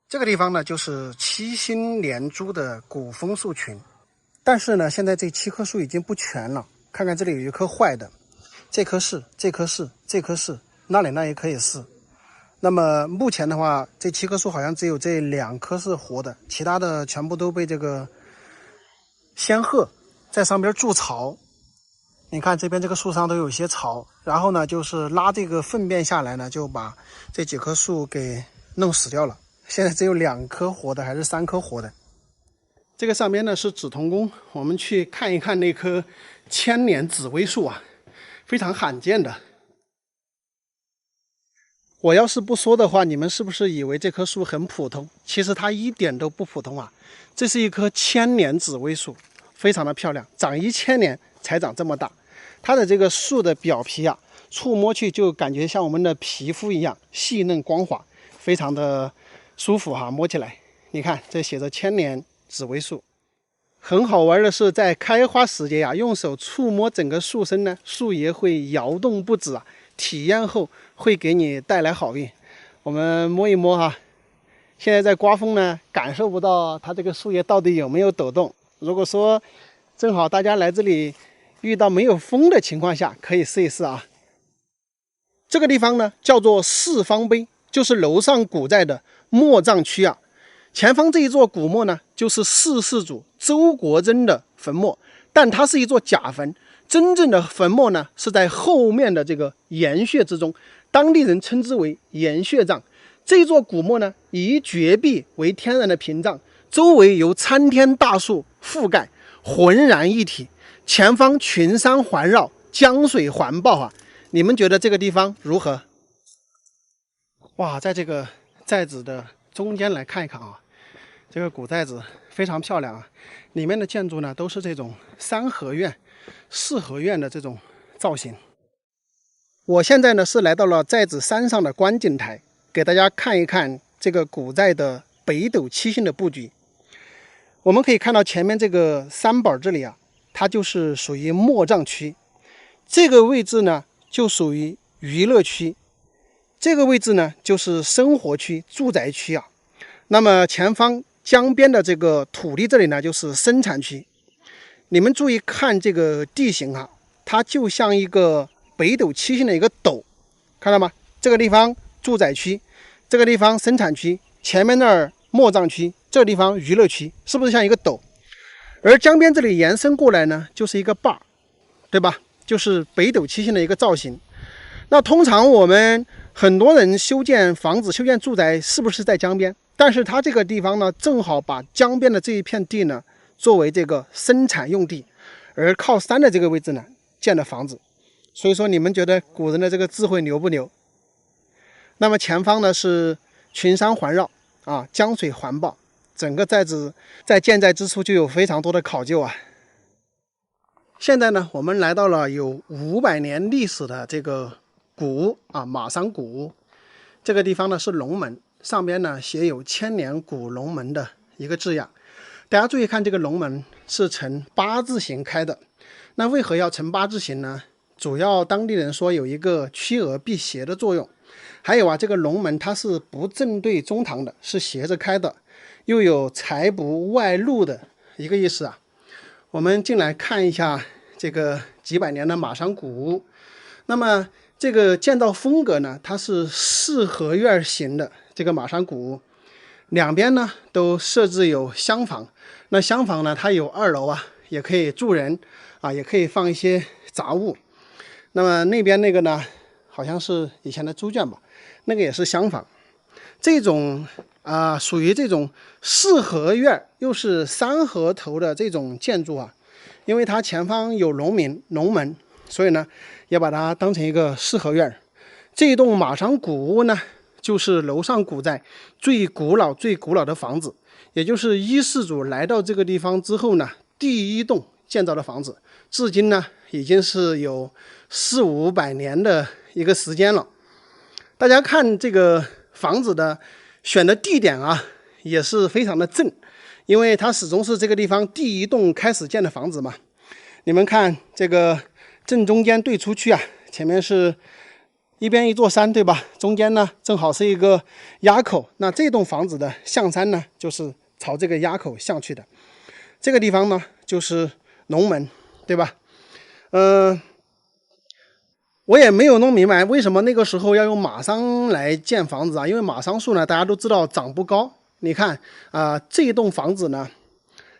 这个地方呢就是7星连珠的古枫树群，但是呢现在这7棵树已经不全了。看看这里有一棵坏的，这棵是，这棵是，这棵是，那里那一棵也是。那么目前的话，这7棵树好像只有这2棵是活的，其他的全部都被这个仙鹤在上边筑巢。你看这边这个树上都有些巢，然后呢就是拉这个粪便下来呢，就把这几棵树给弄死掉了。现在只有2棵活的，还是3棵活的。这个上面呢是紫铜宫，我们去看一看那棵千年紫薇树啊，非常罕见的。我要是不说的话，你们是不是以为这棵树很普通？其实它一点都不普通啊！这是一棵千年紫薇树，非常的漂亮，长1000年才长这么大。它的这个树的表皮啊，触摸去就感觉像我们的皮肤一样细嫩光滑，非常的舒服哈，摸起来。你看这写着千年紫薇树。很好玩的是，在开花时节啊，用手触摸整个树身呢，树叶会摇动不止啊，体验后会给你带来好运。我们摸一摸哈，现在在刮风呢，感受不到它这个树叶到底有没有抖动。如果说正好大家来这里遇到没有风的情况下，可以试一试啊。这个地方呢叫做四方碑，就是楼上古寨的墓葬区啊。前方这一座古墓呢，就是4世祖周国珍的坟墓，但它是一座假坟，真正的坟墓呢是在后面的这个岩穴之中，当地人称之为岩穴葬。这座古墓呢，以绝壁为天然的屏障，周围由参天大树覆盖，浑然一体，前方群山环绕，江水环抱啊！你们觉得这个地方如何？哇，在这个寨子的中间来看一看啊，这个古寨子非常漂亮啊，里面的建筑呢都是这种3合院、4合院的这种造型。我现在呢是来到了寨子山上的观景台，给大家看一看这个古寨的北斗七星的布局。我们可以看到前面这个3板这里啊，它就是属于墓葬区，这个位置呢就属于娱乐区，这个位置呢就是生活区、住宅区啊。那么前方江边的这个土地这里呢就是生产区。你们注意看这个地形啊，它就像一个北斗七星的一个斗，看到吗？这个地方住宅区，这个地方生产区，前面那儿墓葬区，这个地方娱乐区，是不是像一个斗？而江边这里延伸过来呢，就是一个坝，对吧？就是北斗七星的一个造型。那通常我们很多人修建房子、修建住宅，是不是在江边？但是它这个地方呢，正好把江边的这一片地呢，作为这个生产用地，而靠山的这个位置呢，建的房子。所以说，你们觉得古人的这个智慧牛不牛？那么前方呢是群山环绕啊，江水环抱，整个寨子在建寨之初就有非常多的考究啊。现在呢，我们来到了有500年历史的这个古屋啊，马山古屋。这个地方呢是龙门，上边呢写有千年古龙门的一个字样。大家注意看，这个龙门是呈8字形开的。那为何要呈8字形呢？主要当地人说有一个驱蛾辟邪的作用。还有啊，这个龙门它是不正对中堂的，是斜着开的，又有财不外露的一个意思啊。我们进来看一下这个几百年的马山古屋。那么这个建造风格呢，它是四合院型的这个马山古屋，两边呢都设置有厢房。那厢房呢，它有2楼啊，也可以住人啊，也可以放一些杂物。那么那边那个呢，好像是以前的猪圈吧，那个也是厢房。这种属于这种四合院又是3合头的这种建筑啊，因为它前方有龙门，所以呢也把它当成一个四合院。这栋马山古屋呢，就是楼上古寨最古老的房子，也就是一世祖来到这个地方之后呢，第一栋建造的房子，至今呢已经是有400-500年的一个时间了。大家看这个房子的选的地点啊，也是非常的正，因为它始终是这个地方第一栋开始建的房子嘛。你们看这个正中间对出去啊，前面是一边一座山，对吧？中间呢正好是一个垭口，那这栋房子的向山呢，就是朝这个垭口向去的。这个地方呢就是龙门，对吧？我也没有弄明白为什么那个时候要用马桑来建房子啊，因为马桑树呢大家都知道长不高。你看这一栋房子呢，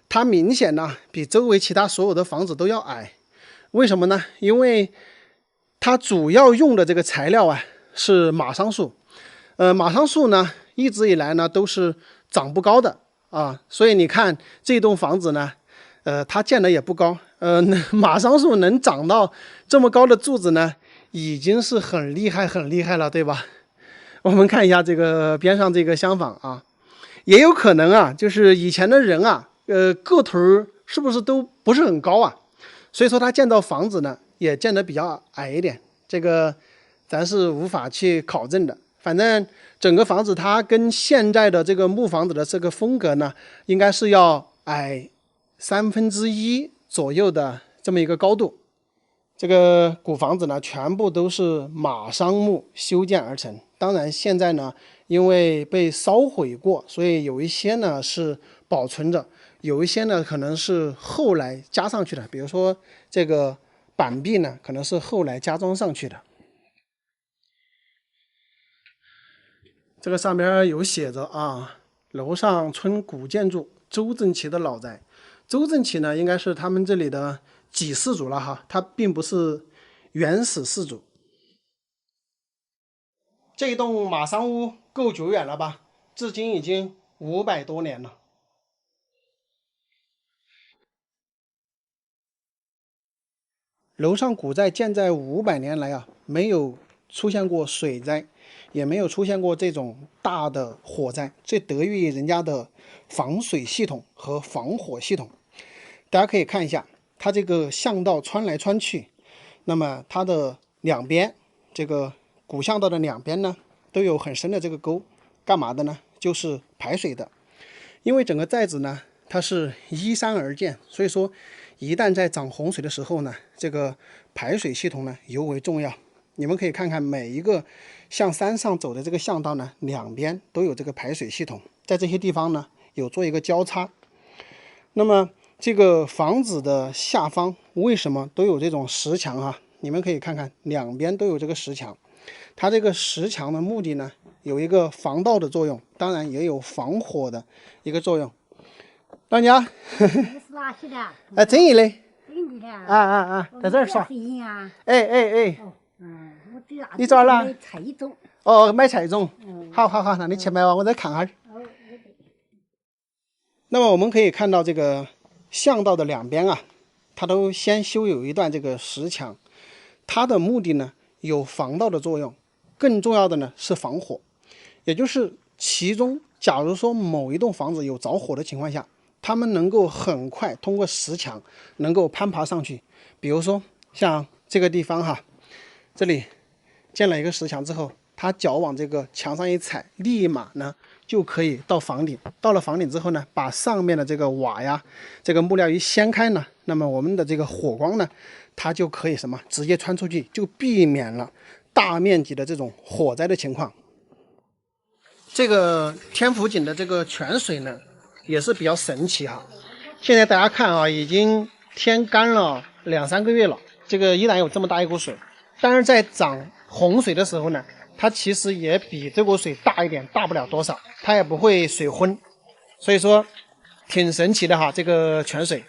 它明显呢比周围其他所有的房子都要矮。为什么呢？因为它主要用的这个材料啊是马桑树。马桑树呢一直以来呢都是长不高的啊，所以你看这栋房子呢它建的也不高。马桑树能长到这么高的柱子呢，已经是很厉害了，对吧？我们看一下这个边上这个厢房啊，也有可能啊，就是以前的人啊，个头是不是都不是很高啊？所以说他建造房子呢，也建得比较矮一点，这个咱是无法去考证的。反正整个房子它跟现在的这个木房子的这个风格呢，应该是要矮1/3左右的这么一个高度。这个古房子呢，全部都是马桑木修建而成。当然现在呢，因为被烧毁过，所以有一些呢是保存着，有一些呢可能是后来加上去的。比如说这个板壁呢，可能是后来加装上去的。这个上边有写着啊，楼上村古建筑周正奇的老宅。周正奇呢，应该是他们这里的几世祖了哈，他并不是原始世祖。这栋马桑屋够久远了吧？至今已经500多年了。楼上古寨建在500年来啊，没有出现过水灾，也没有出现过这种大的火灾，这得益于人家的防水系统和防火系统。大家可以看一下，它这个巷道穿来穿去，那么它的两边，这个古巷道的两边呢，都有很深的这个沟，干嘛的呢？就是排水的。因为整个寨子呢，它是依山而建，所以说一旦在涨洪水的时候呢，这个排水系统呢尤为重要。你们可以看看每一个向山上走的这个巷道呢，两边都有这个排水系统，在这些地方呢有做一个交叉。那么这个房子的下方为什么都有这种石墙啊？你们可以看看两边都有这个石墙，它这个石墙的目的呢，有一个防盗的作用，当然也有防火的一个作用。老娘，哎，真的嘞，在这儿耍。哎，你找哪？哦，买菜种。好，那你去买吧，我再看哈。那么我们可以看到这个巷道的两边啊，它都先修有一段这个石墙，它的目的呢有防盗的作用，更重要的呢是防火。也就是其中假如说某一栋房子有着火的情况下，他们能够很快通过石墙能够攀爬上去。比如说像这个地方哈，这里建了一个石墙之后，他脚往这个墙上一踩，立马呢就可以到房顶。到了房顶之后呢，把上面的这个瓦呀，这个木料一掀开呢，那么我们的这个火光呢，它就可以什么直接穿出去，就避免了大面积的这种火灾的情况。这个天福井的这个泉水呢，也是比较神奇哈。现在大家看啊，已经天干了2-3个月了，这个依然有这么大一股水。但是在涨洪水的时候呢，它其实也比这锅水大一点，大不了多少，它也不会水昏，所以说挺神奇的哈，这个泉水。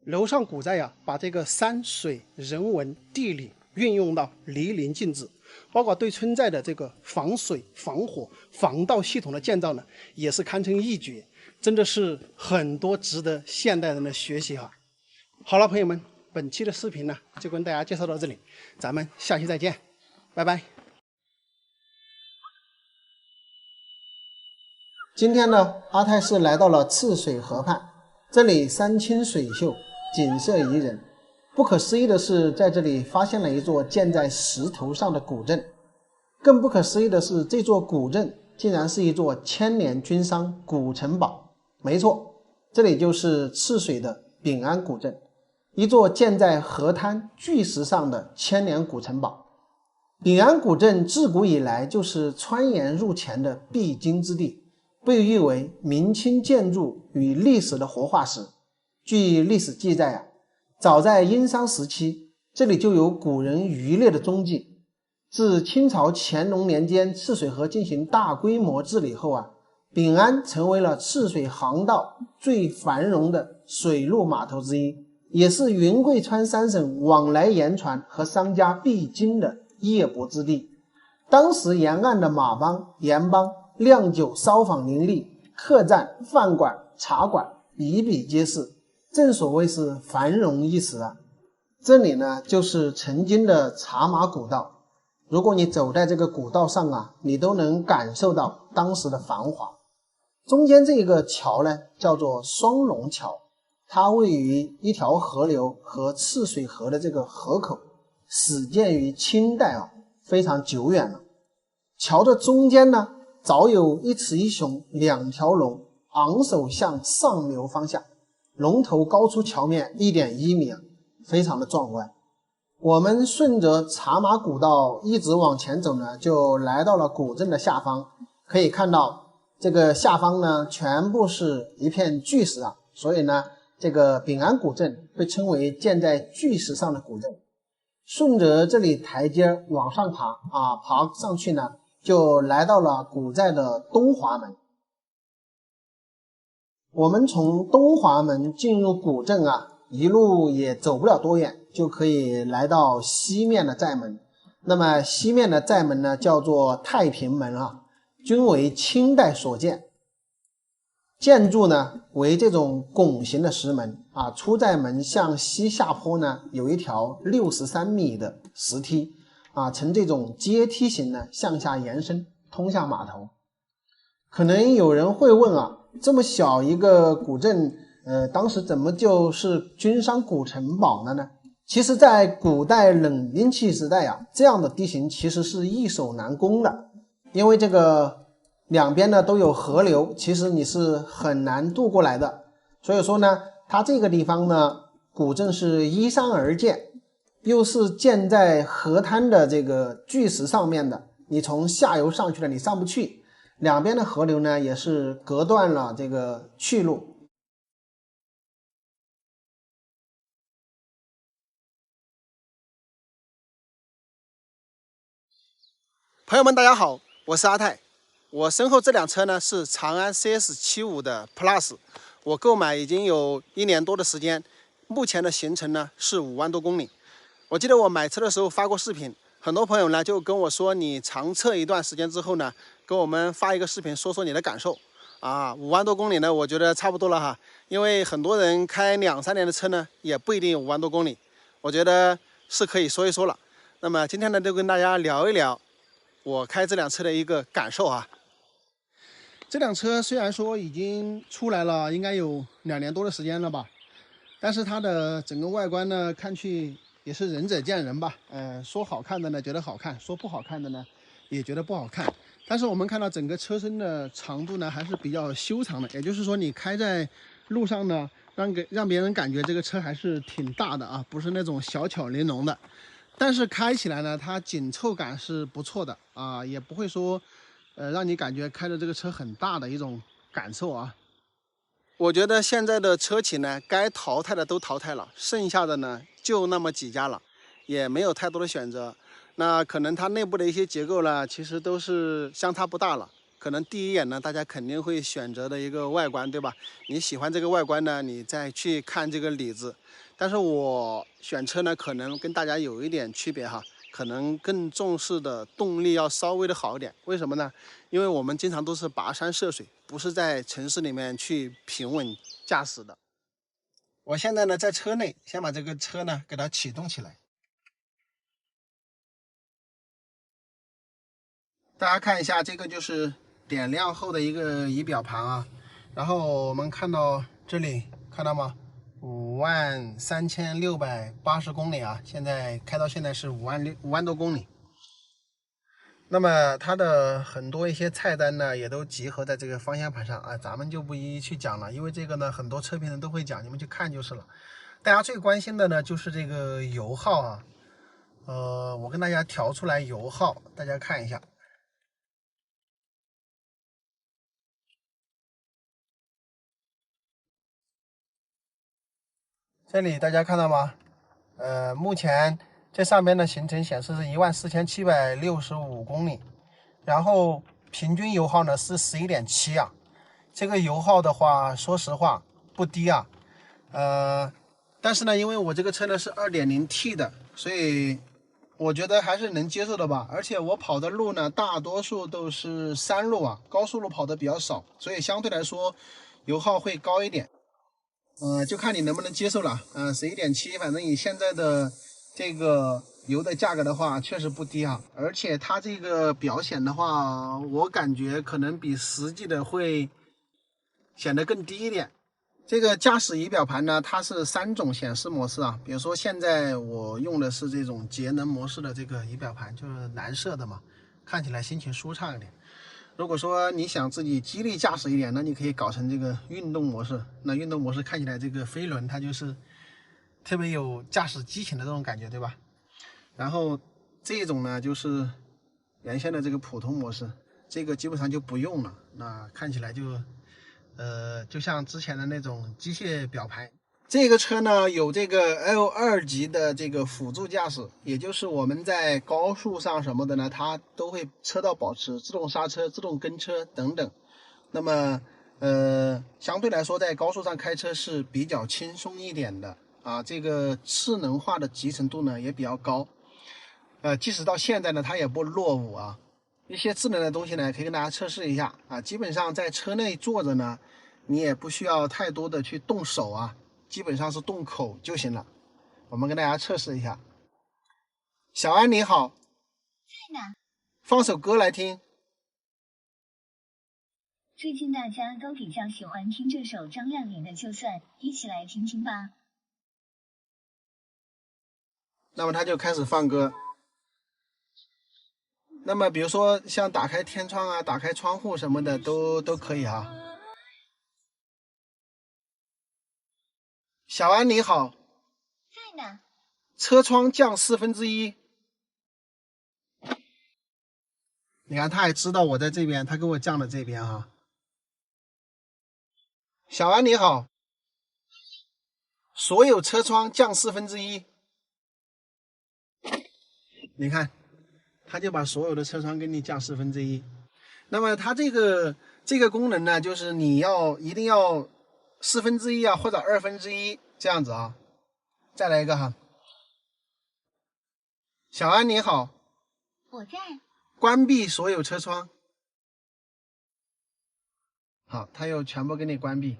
楼上古寨呀，把这个山水、人文、地理运用到淋漓尽致，包括对村寨的这个防水、防火、防盗系统的建造呢，也是堪称一绝，真的是很多值得现代人的学习哈。好了，朋友们，本期的视频呢就跟大家介绍到这里，咱们下期再见，拜拜。今天呢，阿泰是来到了赤水河畔，这里山清水秀，景色宜人。不可思议的是，在这里发现了一座建在石头上的古镇。更不可思议的是，这座古镇竟然是一座千年军商古城堡。没错，这里就是赤水的秉安古镇，一座建在河滩巨石上的千年古城堡。秉安古镇自古以来就是川盐入黔的必经之地，被誉为明清建筑与历史的活化石。据历史记载啊，早在殷商时期，这里就有古人渔猎的踪迹。自清朝乾隆年间赤水河进行大规模治理后啊，秉安成为了赤水航道最繁荣的水陆码头之一，也是云贵川三省往来盐船和商家必经的夜泊之地。当时沿岸的马帮、盐帮酿酒烧坊林立，客栈、饭馆、茶馆比比皆是，正所谓是繁荣一时啊。这里呢，就是曾经的茶马古道。如果你走在这个古道上啊，你都能感受到当时的繁华。中间这个桥呢，叫做双龙桥，它位于一条河流和赤水河的这个河口，始建于清代啊，非常久远了。桥的中间呢，早有一雌一雄两条龙昂首向上流方向，龙头高出桥面 1.1 米啊，非常的壮观。我们顺着茶马古道一直往前走呢，就来到了古镇的下方。可以看到这个下方呢，全部是一片巨石啊，所以呢，这个秉安古镇被称为建在巨石上的古镇。顺着这里台阶往上爬啊，爬上去呢，就来到了古寨的东华门。我们从东华门进入古镇啊，一路也走不了多远，就可以来到西面的寨门。那么西面的寨门呢，叫做太平门啊，均为清代所建。建筑呢为这种拱形的石门啊，出寨门向西下坡呢有一条63米的石梯啊，呈这种阶梯形呢向下延伸，通向码头。可能有人会问啊，这么小一个古镇，当时怎么就是军商古城堡了呢？其实在古代冷兵器时代啊，这样的地形其实是易守难攻的，因为这个两边呢都有河流，其实你是很难渡过来的。所以说呢，它这个地方呢，古镇是依山而建，又是建在河滩的这个巨石上面的，你从下游上去了，你上不去。两边的河流呢，也是隔断了这个去路。朋友们，大家好，我是阿泰。我身后这辆车呢是长安 CS75 的 Plus， 我购买已经有1年多的时间，目前的行程呢是5万多公里。我记得我买车的时候发过视频，很多朋友呢就跟我说，你长测一段时间之后呢，给我们发一个视频，说说你的感受啊。5万多公里呢，我觉得差不多了哈，因为很多人开2、3年的车呢，也不一定有5万多公里，我觉得是可以说一说了。那么今天呢，就跟大家聊一聊我开这辆车的一个感受啊。这辆车虽然说已经出来了，应该有2年多的时间了吧，但是它的整个外观呢，看去也是仁者见仁吧。说好看的呢觉得好看，说不好看的呢也觉得不好看。但是我们看到整个车身的长度呢还是比较修长的，也就是说你开在路上呢，让别人感觉这个车还是挺大的啊，不是那种小巧玲珑的。但是开起来呢，它紧凑感是不错的啊，也不会说让你感觉开着这个车很大的一种感受啊。我觉得现在的车企呢，该淘汰的都淘汰了，剩下的呢就那么几家了，也没有太多的选择。那可能它内部的一些结构呢，其实都是相差不大了。可能第一眼呢，大家肯定会选择的一个外观，对吧？你喜欢这个外观呢，你再去看这个里子。但是我选车呢，可能跟大家有一点区别哈，可能更重视的动力要稍微的好一点。为什么呢？因为我们经常都是跋山涉水，不是在城市里面去平稳驾驶的。我现在呢在车内，先把这个车呢给它启动起来。大家看一下，这个就是点亮后的一个仪表盘啊。然后我们看到这里，看到吗？53680公里啊，现在开到现在是5万多公里。那么它的很多一些菜单呢，也都集合在这个方向盘上啊，咱们就不一一去讲了，因为这个呢，很多车评人都会讲，你们去看就是了。大家最关心的呢，就是这个油耗啊。我跟大家调出来油耗，大家看一下。这里大家看到吗？目前这上边的行程显示是14765公里，然后平均油耗呢是11.7啊。这个油耗的话，说实话不低啊。但是呢，因为我这个车呢是2.0T 的，所以我觉得还是能接受的吧。而且我跑的路呢，大多数都是山路啊，高速路跑的比较少，所以相对来说油耗会高一点。就看你能不能接受了。11.7，反正以现在的这个油的价格的话，确实不低啊。而且它这个表显的话，我感觉可能比实际的会显得更低一点。这个驾驶仪表盘呢，它是3种显示模式啊。比如说现在我用的是这种节能模式的这个仪表盘，就是蓝色的嘛，看起来心情舒畅一点。如果说你想自己激励驾驶一点，那你可以搞成这个运动模式。那运动模式看起来这个飞轮它就是特别有驾驶激情的这种感觉，对吧？然后这种呢就是原先的这个普通模式，这个基本上就不用了。那看起来就像之前的那种机械表盘。这个车呢有这个 L2 级的这个辅助驾驶，也就是我们在高速上什么的呢，它都会车道保持、自动刹车、自动跟车等等。那么相对来说在高速上开车是比较轻松一点的啊。这个智能化的集成度呢也比较高。即使到现在呢，它也不落伍啊。一些智能的东西呢，可以跟大家测试一下啊。基本上在车内坐着呢，你也不需要太多的去动手啊。基本上是动口就行了。我们跟大家测试一下。小安你好，在呢，放首歌来听。最近大家都比较喜欢听这首张靓颖的《就算》，一起来听听吧。那么他就开始放歌。那么比如说像打开天窗啊、打开窗户什么的都可以啊。小安你好，在呢，车窗降1/4。你看他还知道我在这边，他给我降了这边哈。小安你好，所有车窗降1/4。你看他就把所有的车窗给你降1/4。那么它这个功能呢，就是你一定要1/4啊，或者1/2这样子啊。再来一个哈。小安你好，我在。关闭所有车窗。好，它又全部给你关闭。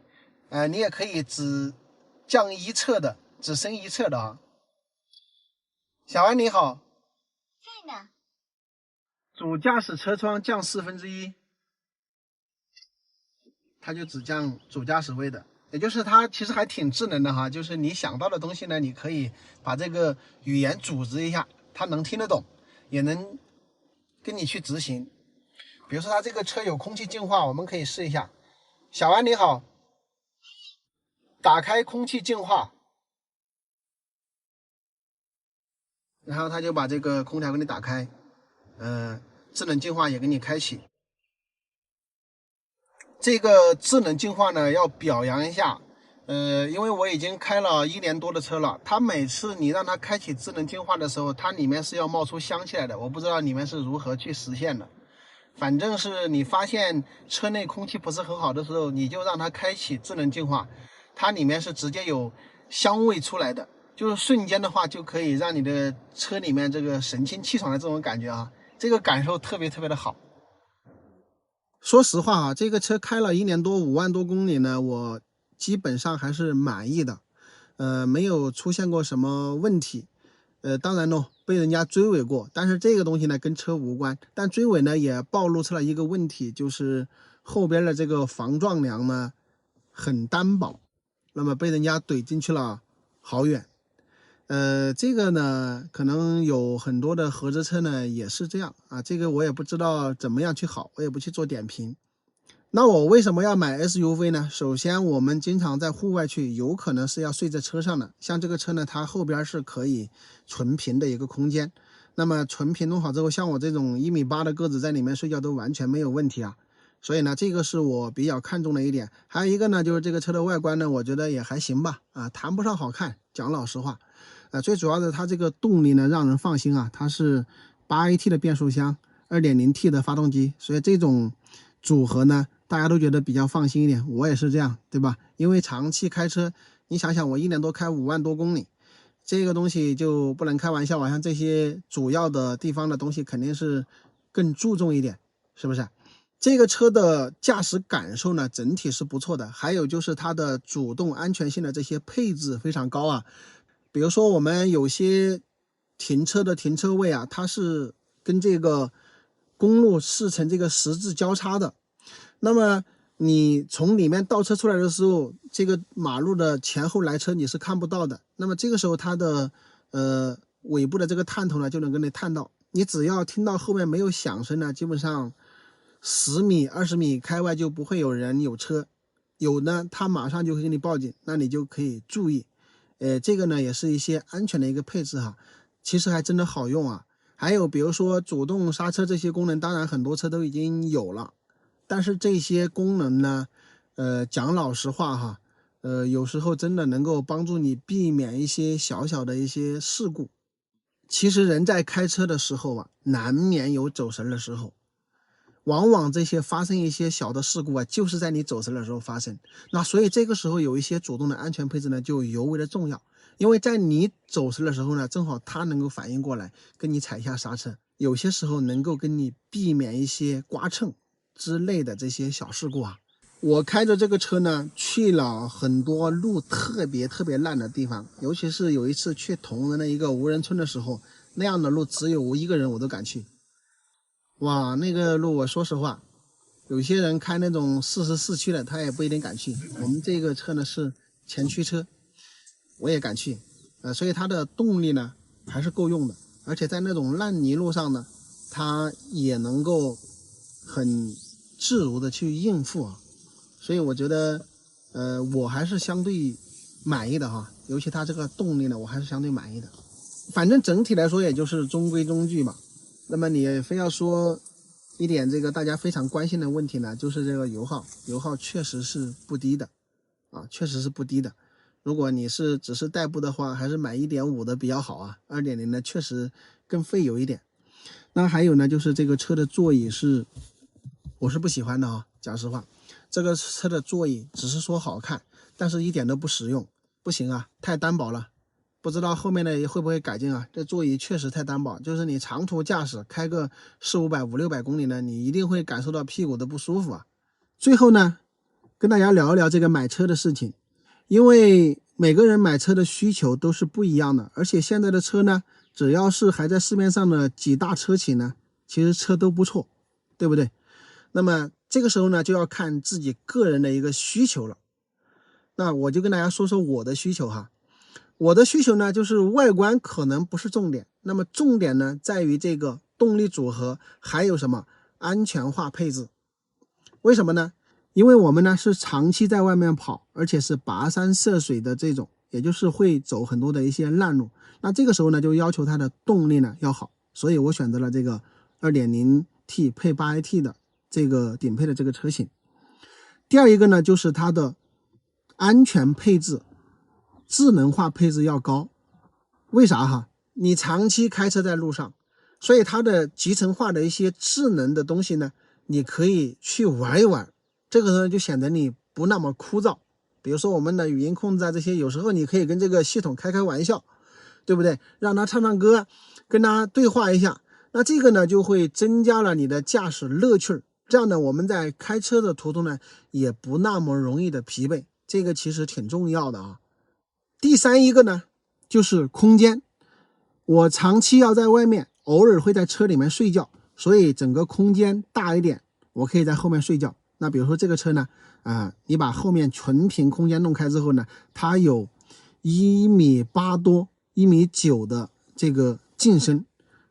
你也可以只降一侧的，只升一侧的啊。小安你好，在呢。主驾驶车窗降1/4，它就只降主驾驶位的。也就是它其实还挺智能的哈，就是你想到的东西呢，你可以把这个语言组织一下，它能听得懂，也能跟你去执行。比如说它这个车有空气净化，我们可以试一下。小安你好，打开空气净化，然后它就把这个空调给你打开，智能净化也给你开启。这个智能净化呢要表扬一下，因为我已经开了1年多的车了，它每次你让它开启智能净化的时候，它里面是要冒出香气来的，我不知道你们是如何去实现的。反正是你发现车内空气不是很好的时候，你就让它开启智能净化，它里面是直接有香味出来的，就是瞬间的话就可以让你的车里面这个神清气爽的这种感觉啊，这个感受特别的好。说实话啊，这个车开了1年多5万多公里呢，我基本上还是满意的，没有出现过什么问题。当然咯，被人家追尾过，但是这个东西呢跟车无关。但追尾呢也暴露出了一个问题，就是后边的这个防撞梁呢很单薄，那么被人家怼进去了好远。这个呢可能有很多的合资车呢也是这样啊，这个我也不知道怎么样去好，我也不去做点评。那我为什么要买 SUV 呢？首先我们经常在户外去，有可能是要睡在车上的，像这个车呢它后边是可以纯平的一个空间，那么纯平弄好之后，像我这种1.8米的个子在里面睡觉都完全没有问题啊。所以呢这个是我比较看重的一点。还有一个呢就是这个车的外观呢我觉得也还行吧，谈不上好看，讲老实话。最主要的它这个动力呢让人放心啊，它是 8AT 的变速箱， 2.0T 的发动机，所以这种组合呢大家都觉得比较放心一点，我也是这样，对吧？因为长期开车，你想想我1年多开5万多公里，这个东西就不能开玩笑，像这些主要的地方的东西肯定是更注重一点，是不是？这个车的驾驶感受呢整体是不错的，还有就是它的主动安全性的这些配置非常高啊。比如说我们有些停车的停车位啊，它是跟这个公路是成这个十字交叉的，那么你从里面倒车出来的时候，这个马路的前后来车你是看不到的，那么这个时候它的尾部的这个探头呢就能给你探到，你只要听到后面没有响声呢，基本上10米20米开外就不会有人有车，有呢它马上就会给你报警，那你就可以注意。这个呢也是一些安全的一个配置哈，其实还真的好用啊。还有比如说主动刹车这些功能，当然很多车都已经有了，但是这些功能呢讲老实话哈，有时候真的能够帮助你避免一些小小的一些事故。其实人在开车的时候啊，难免有走神的时候，往往这些发生一些小的事故啊，就是在你走神的时候发生。那所以这个时候有一些主动的安全配置呢，就尤为的重要。因为在你走神的时候呢，正好它能够反应过来，跟你踩下刹车，有些时候能够跟你避免一些刮蹭之类的这些小事故啊。我开着这个车呢，去了很多路特别烂的地方，尤其是有一次去铜仁的一个无人村的时候，那样的路只有我一个人我都敢去。哇，那个路我说实话，有些人开那种44驱的他也不一定敢去，我们这个车呢是前驱车，我也敢去，所以它的动力呢还是够用的，而且在那种烂泥路上呢，它也能够很自如的去应付啊，所以我觉得我还是相对满意的哈，尤其它这个动力呢我还是相对满意的。反正整体来说也就是中规中矩嘛。那么你非要说一点这个大家非常关心的问题呢，就是这个油耗确实是不低的啊，确实是不低的。如果你是只是代步的话，还是买 1.5 的比较好啊， 2.0 呢确实更费油一点。那还有呢就是这个车的座椅我是不喜欢的啊，讲实话，这个车的座椅只是说好看，但是一点都不实用，不行啊，太单薄了。不知道后面的会不会改进啊？这座椅确实太单薄，就是你长途驾驶开个400、500、600公里呢，你一定会感受到屁股的不舒服啊。最后呢，跟大家聊一聊这个买车的事情，因为每个人买车的需求都是不一样的，而且现在的车呢，只要是还在市面上的几大车企呢，其实车都不错，对不对？那么这个时候呢，就要看自己个人的一个需求了。那我就跟大家说说我的需求哈。我的需求呢，就是外观可能不是重点，那么重点呢在于这个动力组合，还有什么安全化配置。为什么呢？因为我们呢是长期在外面跑，而且是跋山涉水的这种，也就是会走很多的一些烂路，那这个时候呢就要求它的动力呢要好，所以我选择了这个 2.0T 配 8AT 的这个顶配的这个车型。第二一个呢，就是它的安全配置、智能化配置要高。为啥哈？你长期开车在路上，所以它的集成化的一些智能的东西呢，你可以去玩一玩，这个呢就显得你不那么枯燥。比如说我们的语音控制啊，这些有时候你可以跟这个系统开开玩笑，对不对？让它唱唱歌，跟它对话一下，那这个呢就会增加了你的驾驶乐趣。这样呢，我们在开车的途中呢，也不那么容易的疲惫，这个其实挺重要的啊。第三一个呢，就是空间。我长期要在外面，偶尔会在车里面睡觉，所以整个空间大一点，我可以在后面睡觉。那比如说这个车呢，你把后面纯平空间弄开之后呢，它有1.8米多、1.9米的这个进深，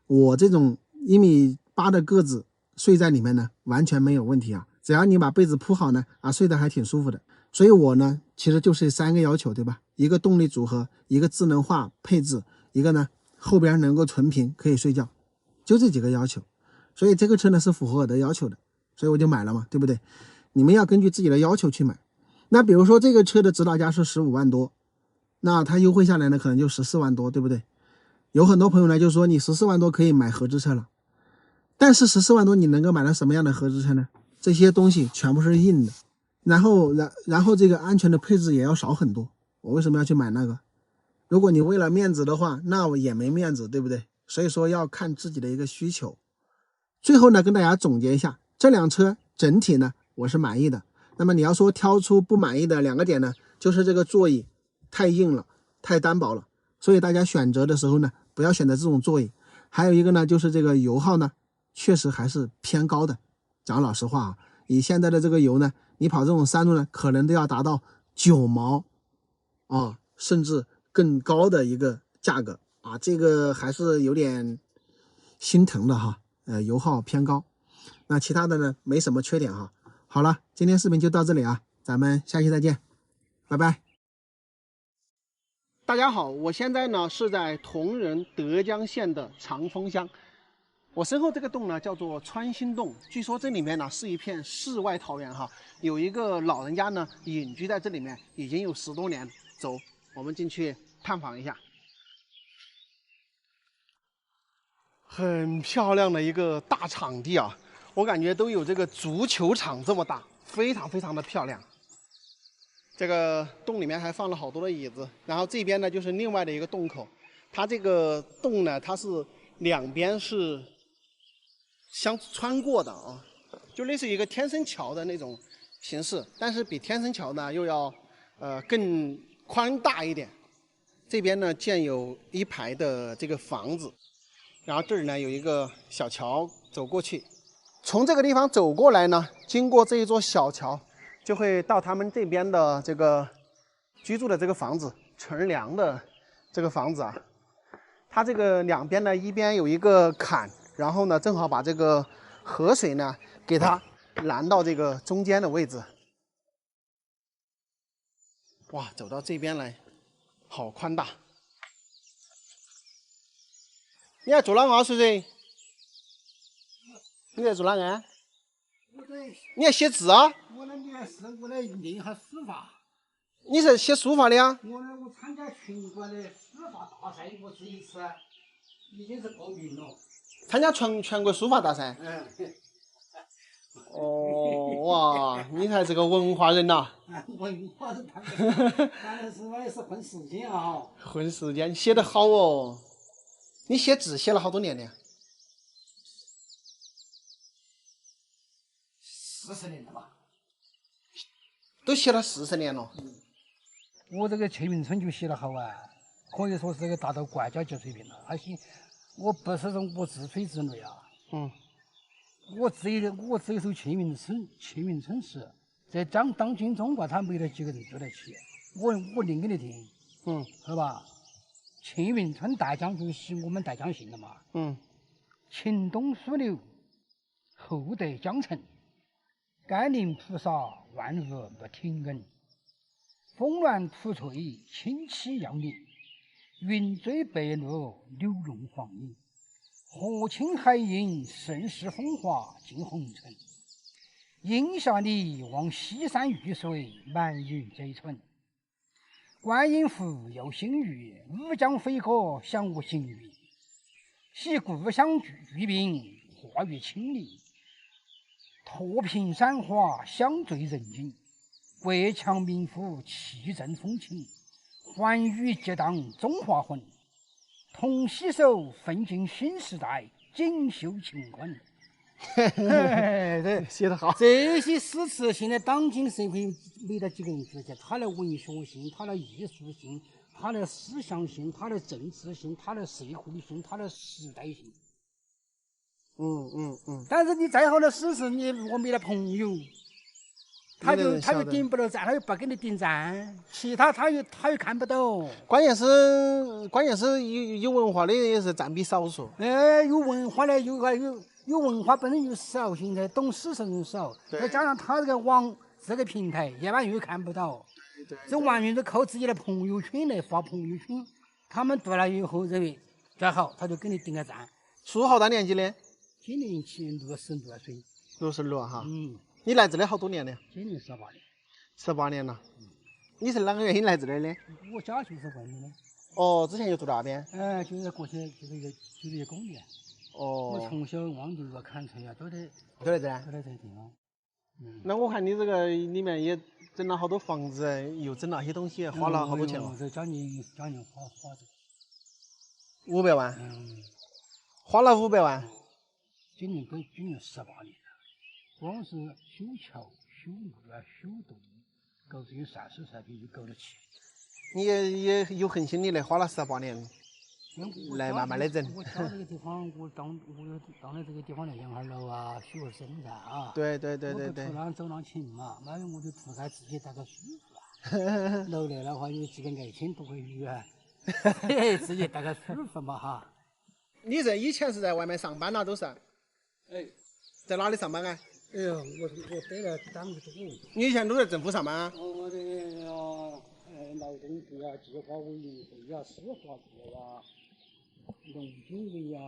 我这种1.8米的个子睡在里面呢，完全没有问题啊。只要你把被子铺好呢，睡得还挺舒服的。所以我呢，其实就是3个要求，对吧？一个动力组合，一个智能化配置，一个呢后边能够纯平可以睡觉，就这几个要求。所以这个车呢是符合我的要求的，所以我就买了嘛，对不对？你们要根据自己的要求去买。那比如说这个车的指导价是15万多，那它优惠下来呢可能就14万多，对不对？有很多朋友呢就说你14万多可以买合资车了，但是14万多你能够买到什么样的合资车呢？这些东西全部是硬的，然后这个安全的配置也要少很多。我为什么要去买那个？如果你为了面子的话，那我也没面子，对不对？所以说要看自己的一个需求。最后呢，跟大家总结一下，这辆车整体呢我是满意的。那么你要说挑出不满意的2个点呢，就是这个座椅太硬了，太单薄了，所以大家选择的时候呢，不要选择这种座椅。还有一个呢，就是这个油耗呢，确实还是偏高的。讲老实话啊，以现在的这个油呢，你跑这种山路呢，可能都要达到9毛甚至更高的一个价格啊，这个还是有点心疼的哈。油耗偏高，那其他的呢没什么缺点哈。好了，今天视频就到这里啊，咱们下期再见，拜拜。大家好，我现在呢是在铜仁德江县的长风乡。我身后这个洞呢叫做川心洞，据说这里面呢是一片世外桃源哈，有一个老人家呢隐居在这里面已经有10多年。走，我们进去探访一下。很漂亮的一个大场地啊，我感觉都有这个足球场这么大，非常非常的漂亮。这个洞里面还放了好多的椅子，然后这边呢就是另外的一个洞口。它这个洞呢，它是两边是相穿过的啊，就类似于一个天生桥的那种形式，但是比天生桥呢又要更宽大一点。这边呢建有1排的这个房子，然后这里呢有一个小桥走过去。从这个地方走过来呢，经过这一座小桥，就会到他们这边的这个居住的这个房子，纯良的这个房子啊。它这个两边呢，一边有一个坎，然后呢正好把这个河水呢给它拦到这个中间的位置。哇，走到这边来，好宽大！你在做哪个水水？你在做哪个？你在写字啊？我来练诗，我来练一下书法。你是写书法的呀？我参加全国的书法大赛，我这一次已经是报名了。参加全国书法大赛？哦，哇，你还是个文化人呐！文化人当然是我也是混时间啊。混时间，你写得好哦。你写字写了好多年了？40年了吧？都写了40年了。我这个陈云春就写得好啊，可以说是个达到国家级水平了。而且我不是说我自吹自擂啊。我只有一首陈云春诗，在当今中国他没得几个人做得起。我念给你听，是吧？陈云春大将军是我们大将姓的嘛。秦东疏流，厚德江城，甘霖菩萨万物不停更。峰峦突翠清气耀眼，云追白鹭柳龙黄莺。河清海晏盛世风华尽红尘，阴下里望西山玉水，满云皆春。观音湖有新雨，乌江飞歌响无新语。系故乡居民，化于清丽。拓平山华，相醉人群。国强民富，气振风情。寰宇激荡中华魂，同携手奋进新时代，锦绣乾坤。对，写得好。这些诗词现在当今社会没得几个人去，他的文学性，他的艺术性，他的思想性，他的政治性，他的社会性，他的时代性。但是你再好的诗词，你如果没得朋友，他就顶不到赞，他又不给你点赞，其他他又看不懂。关键是有文化的也是占比少数。有文化的有文化本身就少，现在懂诗词人少，再加上他这个网这个平台，一般又看不到，这完全是靠自己的朋友圈来发朋友圈。他们读了以后认为最好，他就给你点个赞。书好大年纪呢？今年66岁。66哈。你来这里好多年了？今年18年。18年了。你是哪个原因来这里的？我家就是外面的。哦，之前就住那边？就是过去就是一个公园。哦。我从小望着砍柴啊，都在这地方。那我看你这个里面也整了好多房子，又整了些东西，花了好多钱了。这将年花这500万。花了500万。今年18年了，光是修桥、修路啊、修洞，搞这些设施产品就搞得起。你也有恒心的来，花了18年，来慢慢的整。我家这个地方，我当了这个地方来养下楼啊，学生噻啊。对。我不图那走那勤嘛，那我就图他自己待个舒服啊。楼来的话有几个爱情都会有啊，自己待个舒服嘛哈。你这以前是在外面上班了都是？在哪里上班啊？哎呀，我待了单位多。你以前都在政府上班啊？我这个劳动局啊、计划委员会啊、司法局啊、农经委啊。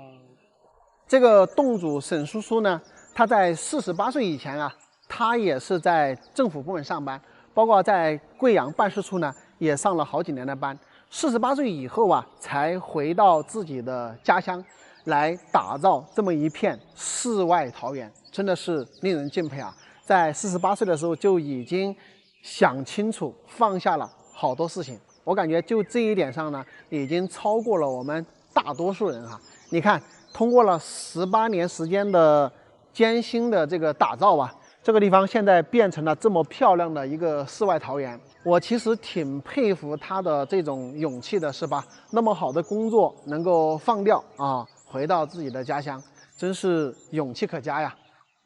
这个洞主沈叔叔呢，他在48岁以前啊，他也是在政府部门上班，包括在贵阳办事处呢，也上了好几年的班。48岁以后啊，才回到自己的家乡。来打造这么一片世外桃源，真的是令人敬佩啊！在48岁的时候就已经想清楚，放下了好多事情。我感觉就这一点上呢，已经超过了我们大多数人哈。你看，通过了18年时间的艰辛的这个打造啊，这个地方现在变成了这么漂亮的一个世外桃源。我其实挺佩服他的这种勇气的，是吧？那么好的工作能够放掉啊。回到自己的家乡，真是勇气可嘉呀。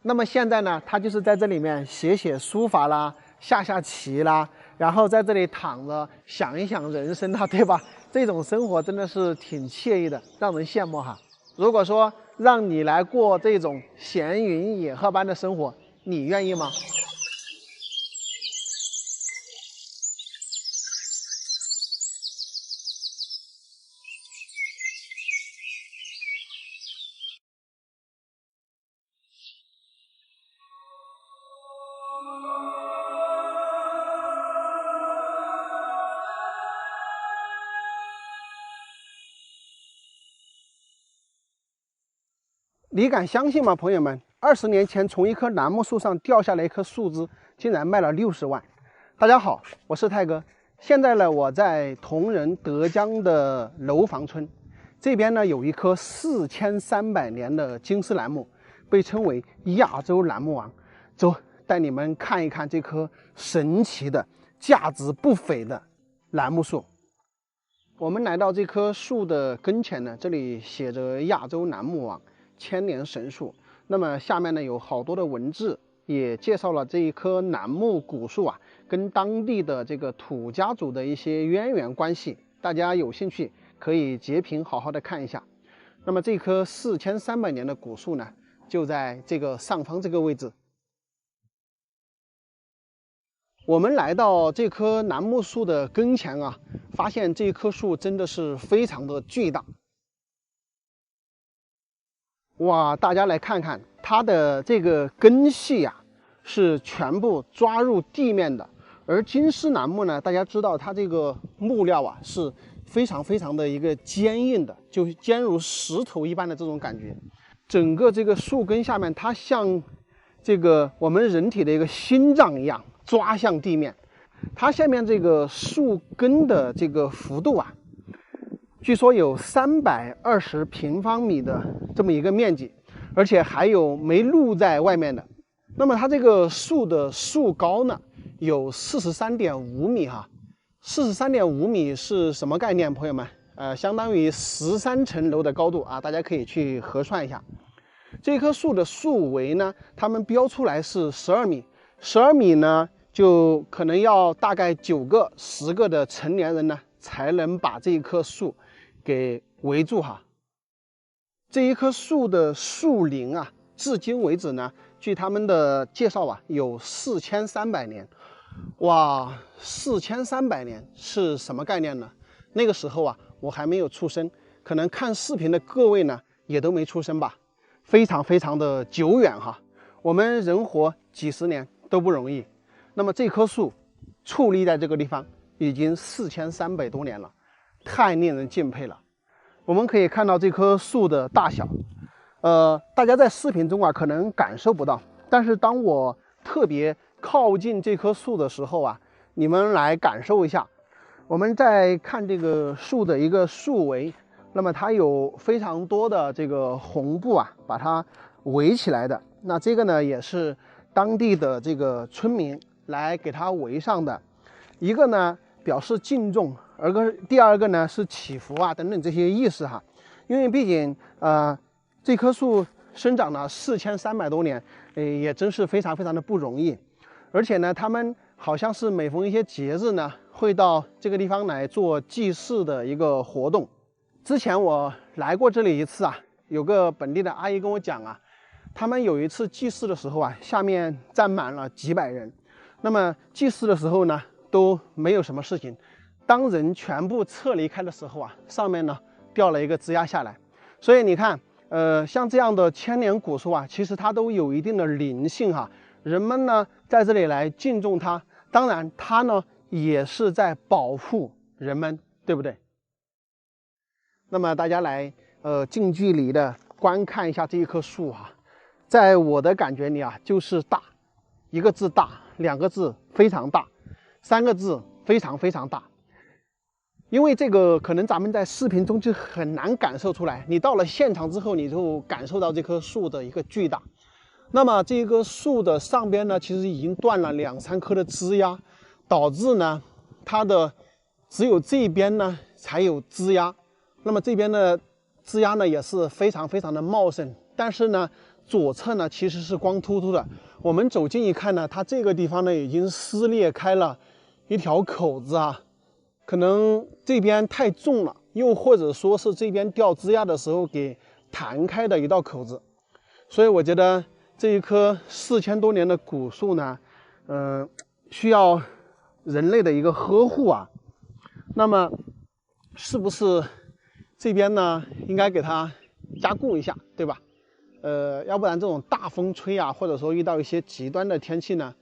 那么现在呢，他就是在这里面写书法啦，下棋啦，然后在这里躺着想一想人生啊，对吧？这种生活真的是挺惬意的，让人羡慕哈。如果说让你来过这种闲云野鹤般的生活，你愿意吗？你敢相信吗，朋友们？20年前从一棵楠木树上掉下来一棵树枝，竟然卖了60万。大家好，我是泰哥。现在呢，我在铜仁德江的楼房村，这边呢有一棵4300年的金丝楠木，被称为亚洲楠木王。走，带你们看一看这棵神奇的、价值不菲的楠木树。我们来到这棵树的跟前呢，这里写着亚洲楠木王。千年神树，那么下面呢有好多的文字，也介绍了这一棵楠木古树啊，跟当地的这个土家族的一些渊源关系。大家有兴趣可以截屏好好的看一下。那么这棵4300年的古树呢，就在这个上方这个位置。我们来到这棵楠木树的跟前啊，发现这棵树真的是非常的巨大。哇，大家来看看它的这个根系啊，是全部抓入地面的。而金丝楠木呢，大家知道它这个木料啊是非常的一个坚硬的，就坚如石头一般的这种感觉。整个这个树根下面，它像这个我们人体的一个心脏一样抓向地面。它下面这个树根的这个幅度啊，据说有320平方米的这么一个面积，而且还有没露在外面的。那么它这个树的树高呢，有43.5米哈。43.5米是什么概念，朋友们？相当于13层楼的高度啊，大家可以去核算一下。这棵树的树围呢，他们标出来是12米，12米呢，就可能要大概9个、10个的成年人呢，才能把这一棵树给围住哈。这一棵树的树龄啊，至今为止呢，据他们的介绍啊，有4300年。哇，4300年是什么概念呢？那个时候啊，我还没有出生，可能看视频的各位呢，也都没出生吧，非常的久远哈。我们人活几十年都不容易，那么这棵树矗立在这个地方已经4300多年了，太令人敬佩了。我们可以看到这棵树的大小，大家在视频中啊可能感受不到，但是当我特别靠近这棵树的时候啊，你们来感受一下。我们在看这个树的一个树围，那么它有非常多的这个红布啊，把它围起来的。那这个呢，也是当地的这个村民来给它围上的。一个呢表示敬重，第二个呢是祈福啊等等这些意思哈。因为毕竟这棵树生长了4300多年，也真是非常的不容易。而且呢，他们好像是每逢一些节日呢，会到这个地方来做祭祀的一个活动。之前我来过这里一次啊，有个本地的阿姨跟我讲啊，他们有一次祭祀的时候啊，下面站满了几百人。那么祭祀的时候呢，都没有什么事情。当人全部撤离开的时候啊，上面呢掉了一个枝丫下来。所以你看，像这样的千年古树啊，其实它都有一定的灵性哈。人们呢在这里来敬重它，当然它呢也是在保护人们，对不对？那么大家来近距离的观看一下这一棵树哈，在我的感觉里啊，就是大，1个字大，2个字非常大，3个字非常大。因为这个可能咱们在视频中就很难感受出来，你到了现场之后，你就感受到这棵树的一个巨大。那么这棵树的上边呢，其实已经断了2、3棵的枝丫，导致呢它的只有这边呢才有枝丫。那么这边的枝丫呢也是非常的茂盛，但是呢左侧呢其实是光秃秃的。我们走近一看呢，它这个地方呢已经撕裂开了一条口子啊，可能这边太重了，又或者说是这边掉枝丫的时候给弹开的一道口子。所以我觉得这一棵4000多年的古树呢，需要人类的一个呵护啊。那么是不是这边呢应该给它加固一下，对吧？要不然这种大风吹啊，或者说遇到一些极端的天气呢，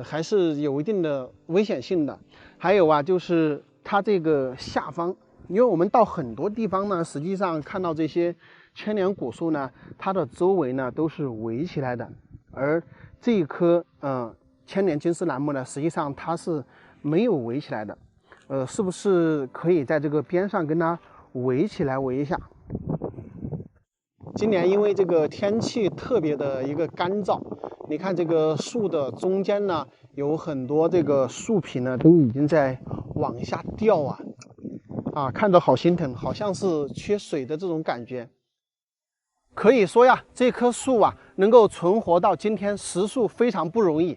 还是有一定的危险性的。还有啊，就是它这个下方，因为我们到很多地方呢，实际上看到这些千年古树呢，它的周围呢都是围起来的，而这一棵千年金丝楠木呢，实际上它是没有围起来的。是不是可以在这个边上跟它围起来围一下？今年因为这个天气特别的一个干燥，你看这个树的中间呢，有很多这个树皮呢都已经在往下掉啊，看着好心疼，好像是缺水的这种感觉。可以说呀，这棵树啊能够存活到今天，实属非常不容易。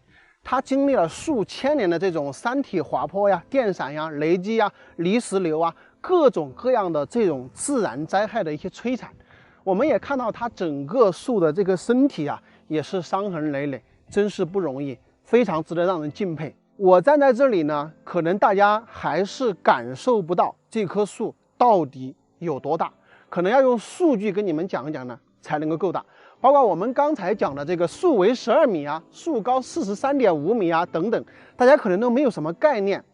它经历了数千年的这种山体滑坡呀、电闪呀、雷击呀、泥石流啊，各种各样的这种自然灾害的一些摧残。我们也看到它整个树的这个身体啊，也是伤痕累累，真是不容易，非常值得让人敬佩。我站在这里呢，可能大家还是感受不到这棵树到底有多大，可能要用数据跟你们讲一讲呢，才能够够大。包括我们刚才讲的这个树围12米啊，树高43.5米啊等等，大家可能都没有什么概念。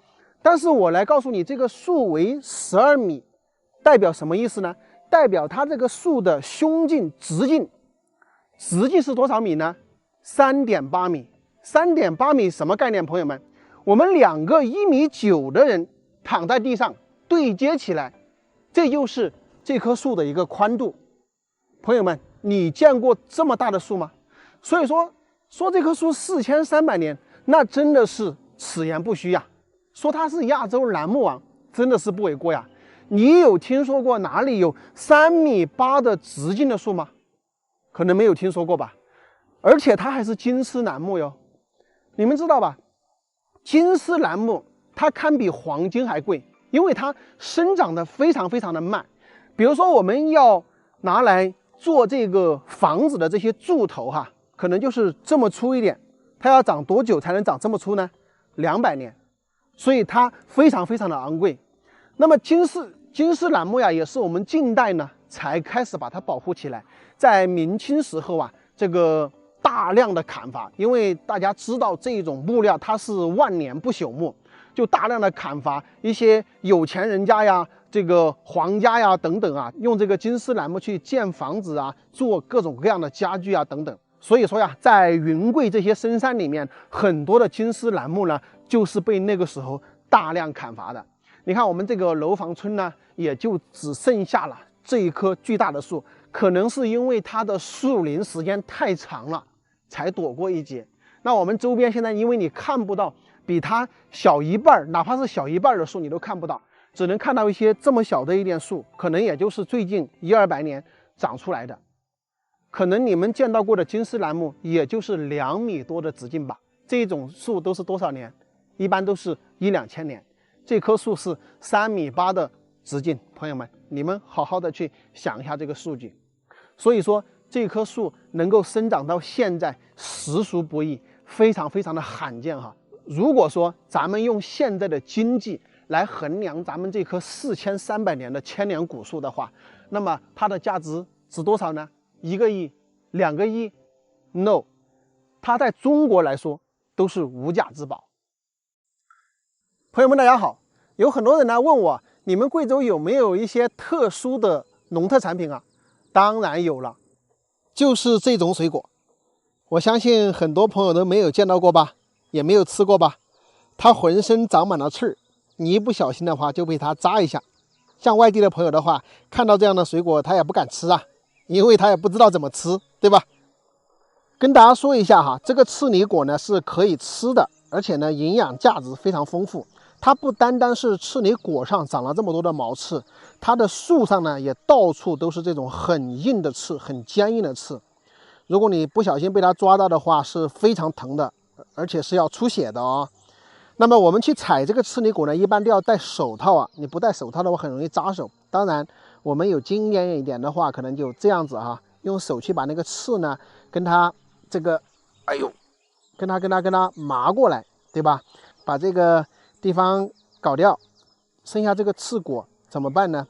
但是我来告诉你，这个树围12米代表什么意思呢？代表它这个树的胸径、直径是多少米呢？3.8米。3.8米什么概念，朋友们？我们2个1.9米的人躺在地上对接起来，这就是这棵树的一个宽度。朋友们，你见过这么大的树吗？所以说这棵树4300年，那真的是此言不虚呀。说它是亚洲楠木王，真的是不为过呀。你有听说过哪里有3.8米的直径的树吗？可能没有听说过吧。而且它还是金丝楠木哟，你们知道吧？金丝楠木它堪比黄金还贵，因为它生长的非常的慢。比如说我们要拿来做这个房子的这些柱头哈，可能就是这么粗一点，它要长多久才能长这么粗呢？200年。所以它非常的昂贵。那么金丝楠木呀，也是我们近代呢才开始把它保护起来。在明清时候啊，这个大量的砍伐，因为大家知道这种木料它是万年不朽木，就大量的砍伐一些有钱人家呀、这个皇家呀等等啊，用这个金丝楠木去建房子啊，做各种各样的家具啊等等。所以说呀，在云贵这些深山里面，很多的金丝楠木呢，就是被那个时候大量砍伐的。你看我们这个楼房村呢，也就只剩下了这一棵巨大的树，可能是因为它的树龄时间太长了，才躲过一劫。那我们周边现在因为你看不到比它小一半，哪怕是小一半的树你都看不到，只能看到一些这么小的一点树，可能也就是最近100-200年长出来的。可能你们见到过的金丝楠木，也就是2米多的直径吧。这种树都是多少年？一般都是1-2千年。这棵树是3.8米的直径，朋友们，你们好好的去想一下这个数据。所以说，这棵树能够生长到现在，实属不易，非常的罕见哈。如果说咱们用现在的经济来衡量咱们这棵4300年的千年古树的话，那么它的价值值多少呢？1个亿、2个亿 ？No， 它在中国来说都是无价之宝。朋友们，大家好，有很多人呢问我，你们贵州有没有一些特殊的农特产品啊？当然有了，就是这种水果。我相信很多朋友都没有见到过吧，也没有吃过吧。它浑身长满了刺儿，你一不小心的话就被它扎一下。像外地的朋友的话，看到这样的水果他也不敢吃啊，因为他也不知道怎么吃，对吧？跟大家说一下哈，这个赤泥果呢是可以吃的，而且呢营养价值非常丰富。它不单单是赤泥果上长了这么多的毛刺，它的树上呢也到处都是这种很硬的刺，很坚硬的刺。如果你不小心被它抓到的话，是非常疼的，而且是要出血的哦。那么我们去采这个赤泥果呢，一般都要戴手套啊，你不戴手套的话很容易扎手。当然我们有经验一点的话，可能就这样子哈，用手去把那个刺呢跟它这个跟它麻过来，对吧？把这个地方搞掉，剩下这个刺果怎么办呢？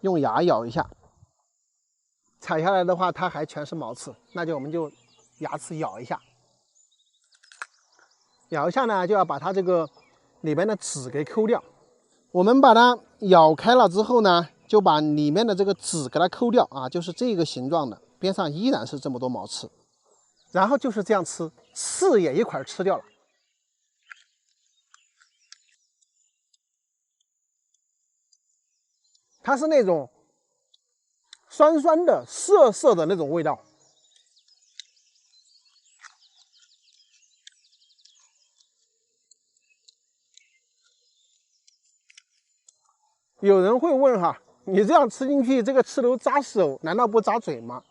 用牙咬一下，采下来的话它还全是毛刺，那就我们就牙齿咬一下，咬一下呢就要把它这个里面的籽给抠掉。我们把它咬开了之后呢，就把里面的这个籽给它抠掉啊，就是这个形状的，边上依然是这么多毛刺，然后就是这样吃，刺也一块吃掉了。它是那种酸酸的、涩涩的那种味道。有人会问哈，你这样吃进去，这个刺都扎手，难道不扎嘴吗？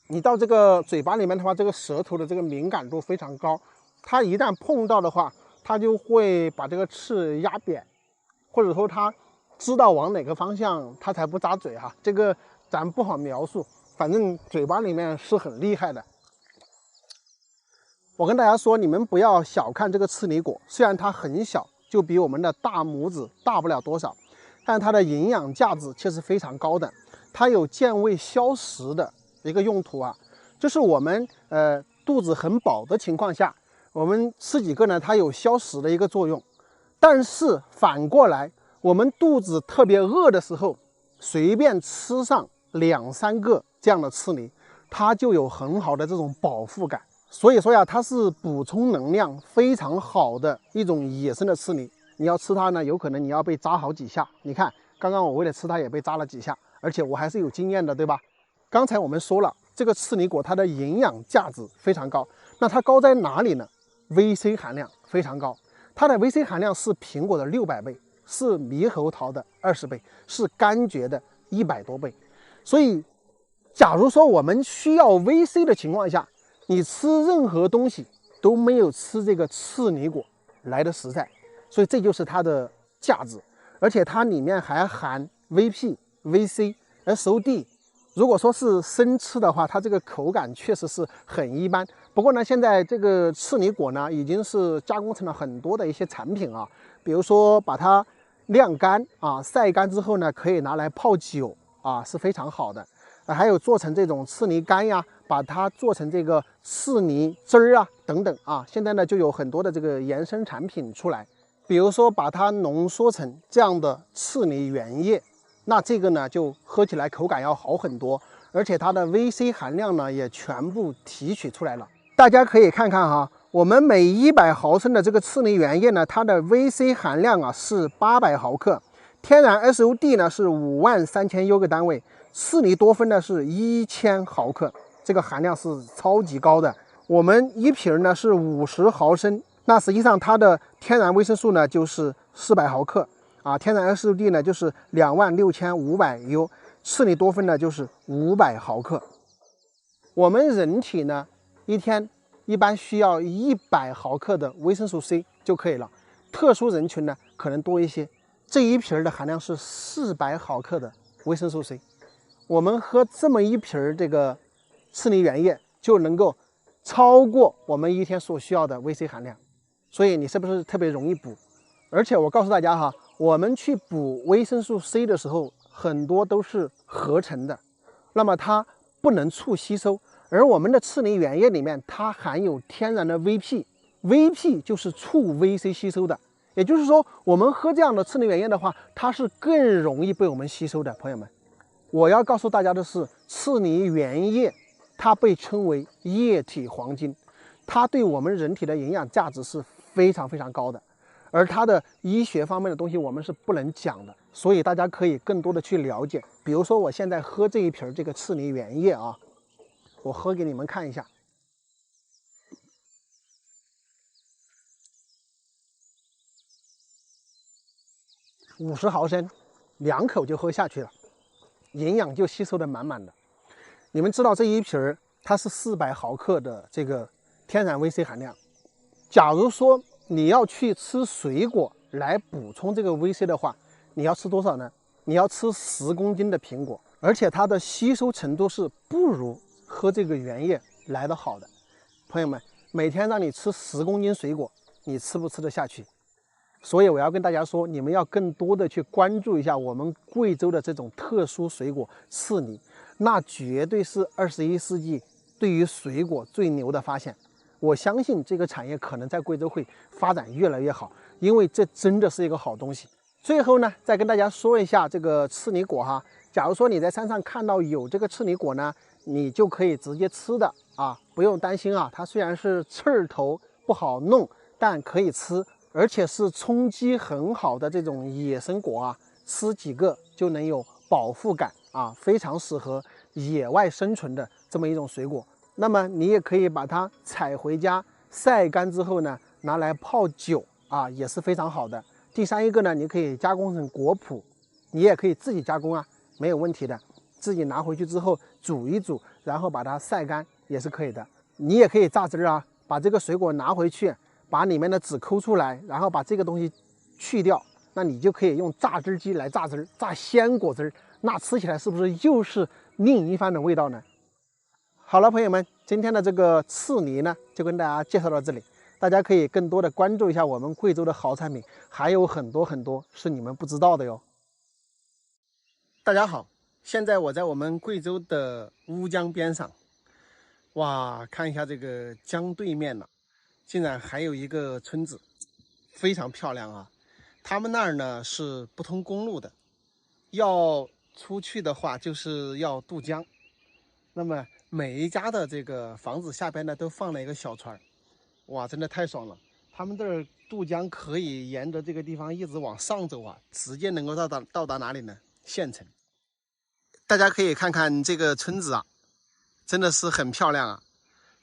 你到这个嘴巴里面的话，这个舌头的这个敏感度非常高，它一旦碰到的话，它就会把这个刺压扁，或者说它知道往哪个方向它才不扎嘴哈，这个咱不好描述，反正嘴巴里面是很厉害的。我跟大家说，你们不要小看这个赤泥果，虽然它很小，就比我们的大拇指大不了多少，但它的营养价值却是非常高的。它有健胃消食的一个用途啊，就是我们肚子很饱的情况下，我们吃几个呢，它有消食的一个作用。但是反过来，我们肚子特别饿的时候，随便吃上2、3个这样的刺梨，它就有很好的这种饱腹感。所以说呀，它是补充能量非常好的一种野生的刺梨。你要吃它呢，有可能你要被扎好几下。你看，刚刚我为了吃它也被扎了几下，而且我还是有经验的，对吧？刚才我们说了，这个刺梨果它的营养价值非常高。那它高在哪里呢？ VC 含量非常高，它的 VC 含量是苹果的600倍，是猕猴桃的20倍，是柑橘的100多倍。所以，假如说我们需要 VC 的情况下，你吃任何东西都没有吃这个刺梨果来的实在。所以这就是它的价值，而且它里面还含 VP、VC、SOD。如果说是生吃的话，它这个口感确实是很一般。不过呢，现在这个刺梨果呢，已经是加工成了很多的一些产品啊，比如说把它晾干啊，晒干之后呢，可以拿来泡酒啊，是非常好的。还有做成这种刺梨干呀，把它做成这个刺梨汁儿啊等等啊，现在呢就有很多的这个衍生产品出来。比如说把它浓缩成这样的刺梨原液。那这个呢，就喝起来口感要好很多，而且它的 VC 含量呢也全部提取出来了。大家可以看看哈，我们每100毫升的这个刺梨原液呢，它的 VC 含量啊是800毫克，天然 SOD 呢是53000优个单位，刺梨多酚呢是1000毫克，这个含量是超级高的。我们一瓶呢是50毫升，那实际上它的天然维生素呢就是400毫克。天然 SOD 呢就是26500优，刺梨多酚呢就是500毫克。我们人体呢一天一般需要100毫克的维生素 C 就可以了，特殊人群呢可能多一些。这一瓶的含量是400毫克的维生素 C， 我们喝这么一瓶这个刺梨原液就能够超过我们一天所需要的 VC 含量，所以你是不是特别容易补？而且我告诉大家哈，我们去补维生素 C 的时候，很多都是合成的，那么它不能促吸收。而我们的刺梨原液里面，它含有天然的 VP，VP 就是促 VC 吸收的。也就是说，我们喝这样的刺梨原液的话，它是更容易被我们吸收的。朋友们，我要告诉大家的是，刺梨原液它被称为液体黄金，它对我们人体的营养价值是非常非常高的。而它的医学方面的东西我们是不能讲的，所以大家可以更多的去了解。比如说我现在喝这一瓶这个刺梨原液啊，我喝给你们看一下。50毫升，2口就喝下去了，营养就吸收的满满的。你们知道这一瓶它是400毫克的这个天然 VC 含量，假如说你要去吃水果来补充这个 VC 的话，你要吃多少呢？你要吃10公斤的苹果，而且它的吸收程度是不如喝这个原液来得好的。朋友们，每天让你吃10公斤水果，你吃不吃得下去？所以我要跟大家说，你们要更多的去关注一下我们贵州的这种特殊水果刺梨，那绝对是21世纪对于水果最牛的发现。我相信这个产业可能在贵州会发展越来越好，因为这真的是一个好东西。最后呢，再跟大家说一下这个刺梨果哈。假如说你在山上看到有这个刺梨果呢，你就可以直接吃的啊，不用担心啊。它虽然是刺儿头不好弄，但可以吃，而且是充饥很好的这种野生果啊，吃几个就能有饱腹感啊，非常适合野外生存的这么一种水果。那么你也可以把它采回家晒干之后呢，拿来泡酒啊，也是非常好的。第三一个呢，你可以加工成果脯，你也可以自己加工啊，没有问题的。自己拿回去之后煮一煮，然后把它晒干也是可以的。你也可以榨汁啊，把这个水果拿回去，把里面的籽抠出来，然后把这个东西去掉，那你就可以用榨汁机来榨汁，榨鲜果汁，那吃起来是不是又是另一番的味道呢？好了，朋友们，今天的这个刺梨呢，就跟大家介绍到这里。大家可以更多的关注一下我们贵州的好产品，还有很多很多是你们不知道的哟。大家好，现在我在我们贵州的乌江边上，哇，看一下这个江对面呢，竟然还有一个村子，非常漂亮啊。他们那儿呢是不通公路的，要出去的话就是要渡江。那么每一家的这个房子下边呢都放了一个小船，哇，真的太爽了。他们这儿渡江可以沿着这个地方一直往上走啊，直接能够到达哪里呢？县城。大家可以看看这个村子啊，真的是很漂亮啊。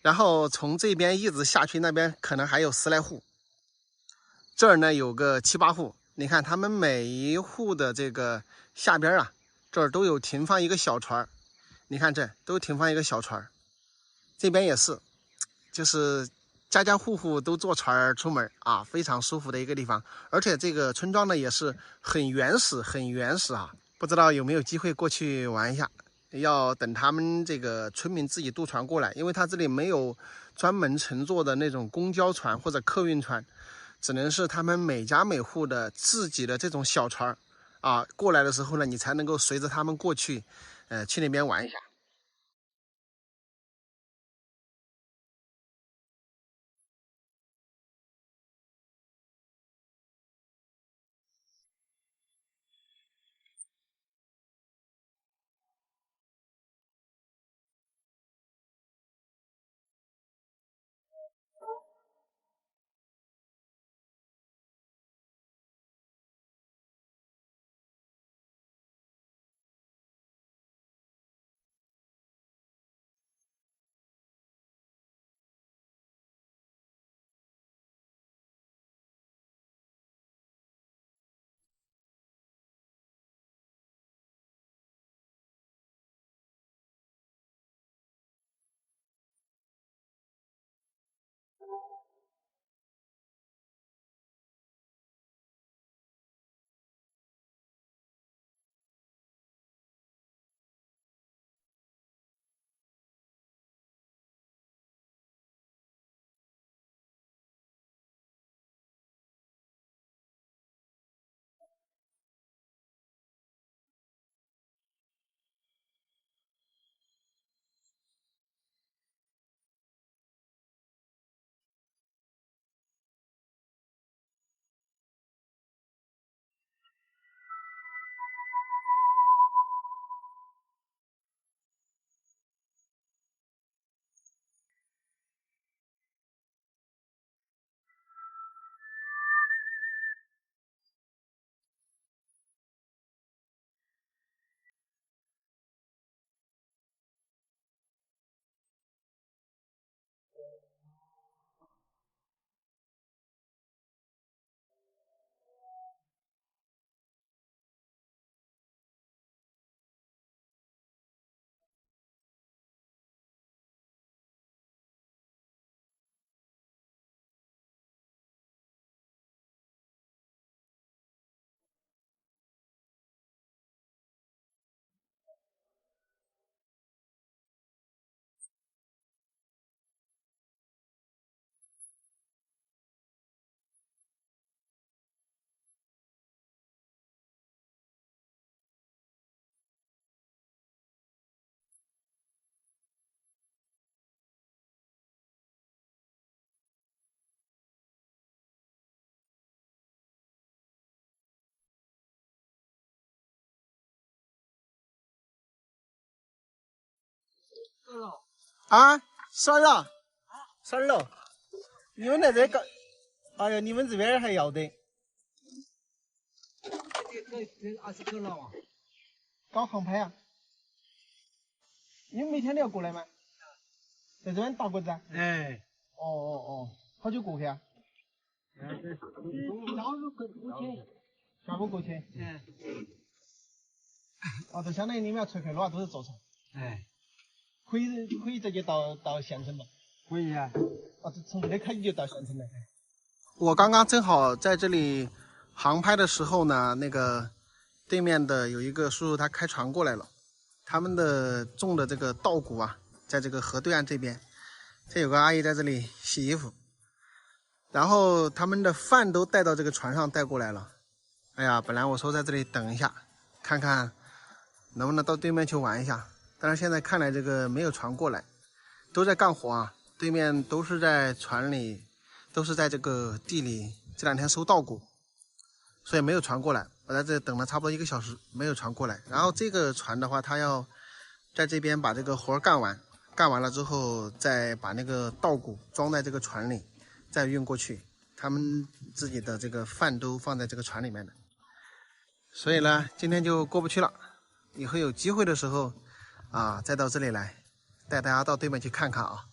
然后从这边一直下去，那边可能还有10来户，这儿呢有个7、8户。你看他们每一户的这个下边啊，这儿都有停放一个小船。你看这都停放一个小船，这边也是，就是家家户户都坐船出门啊，非常舒服的一个地方。而且这个村庄呢也是很原始啊。不知道有没有机会过去玩一下，要等他们这个村民自己渡船过来，因为他这里没有专门乘坐的那种公交船或者客运船，只能是他们每家每户的自己的这种小船啊，过来的时候呢，你才能够随着他们过去，去那边玩一下。啊，酸了，酸了，你们在这搞，哎呀，你们这边还要得。这20个了啊！搞航拍啊？你们每天都要过来吗？在这边打滚子啊？哎。哦，好久过去啊？下午过去。嗯。哦，就相当于你们要出去的话都是坐船。哎。可以直接到县城吗？可以啊。哦，从这里开就到县城了。我刚刚正好在这里航拍的时候呢，那个对面的有一个叔叔他开船过来了，他们的种的这个稻谷啊，在这个河对岸这边，这有个阿姨在这里洗衣服，然后他们的饭都带到这个船上带过来了。哎呀，本来我说在这里等一下，看看能不能到对面去玩一下。但是现在看来这个没有船过来，都在干活啊，对面都是在船里，都是在这个地里这2天收稻谷，所以没有船过来。我在这等了差不多1个小时，没有船过来。然后这个船的话，它要在这边把这个活干完，干完了之后再把那个稻谷装在这个船里，再运过去。他们自己的这个饭都放在这个船里面的，所以呢，今天就过不去了。以后有机会的时候啊，再到这里来，带大家到对面去看看啊。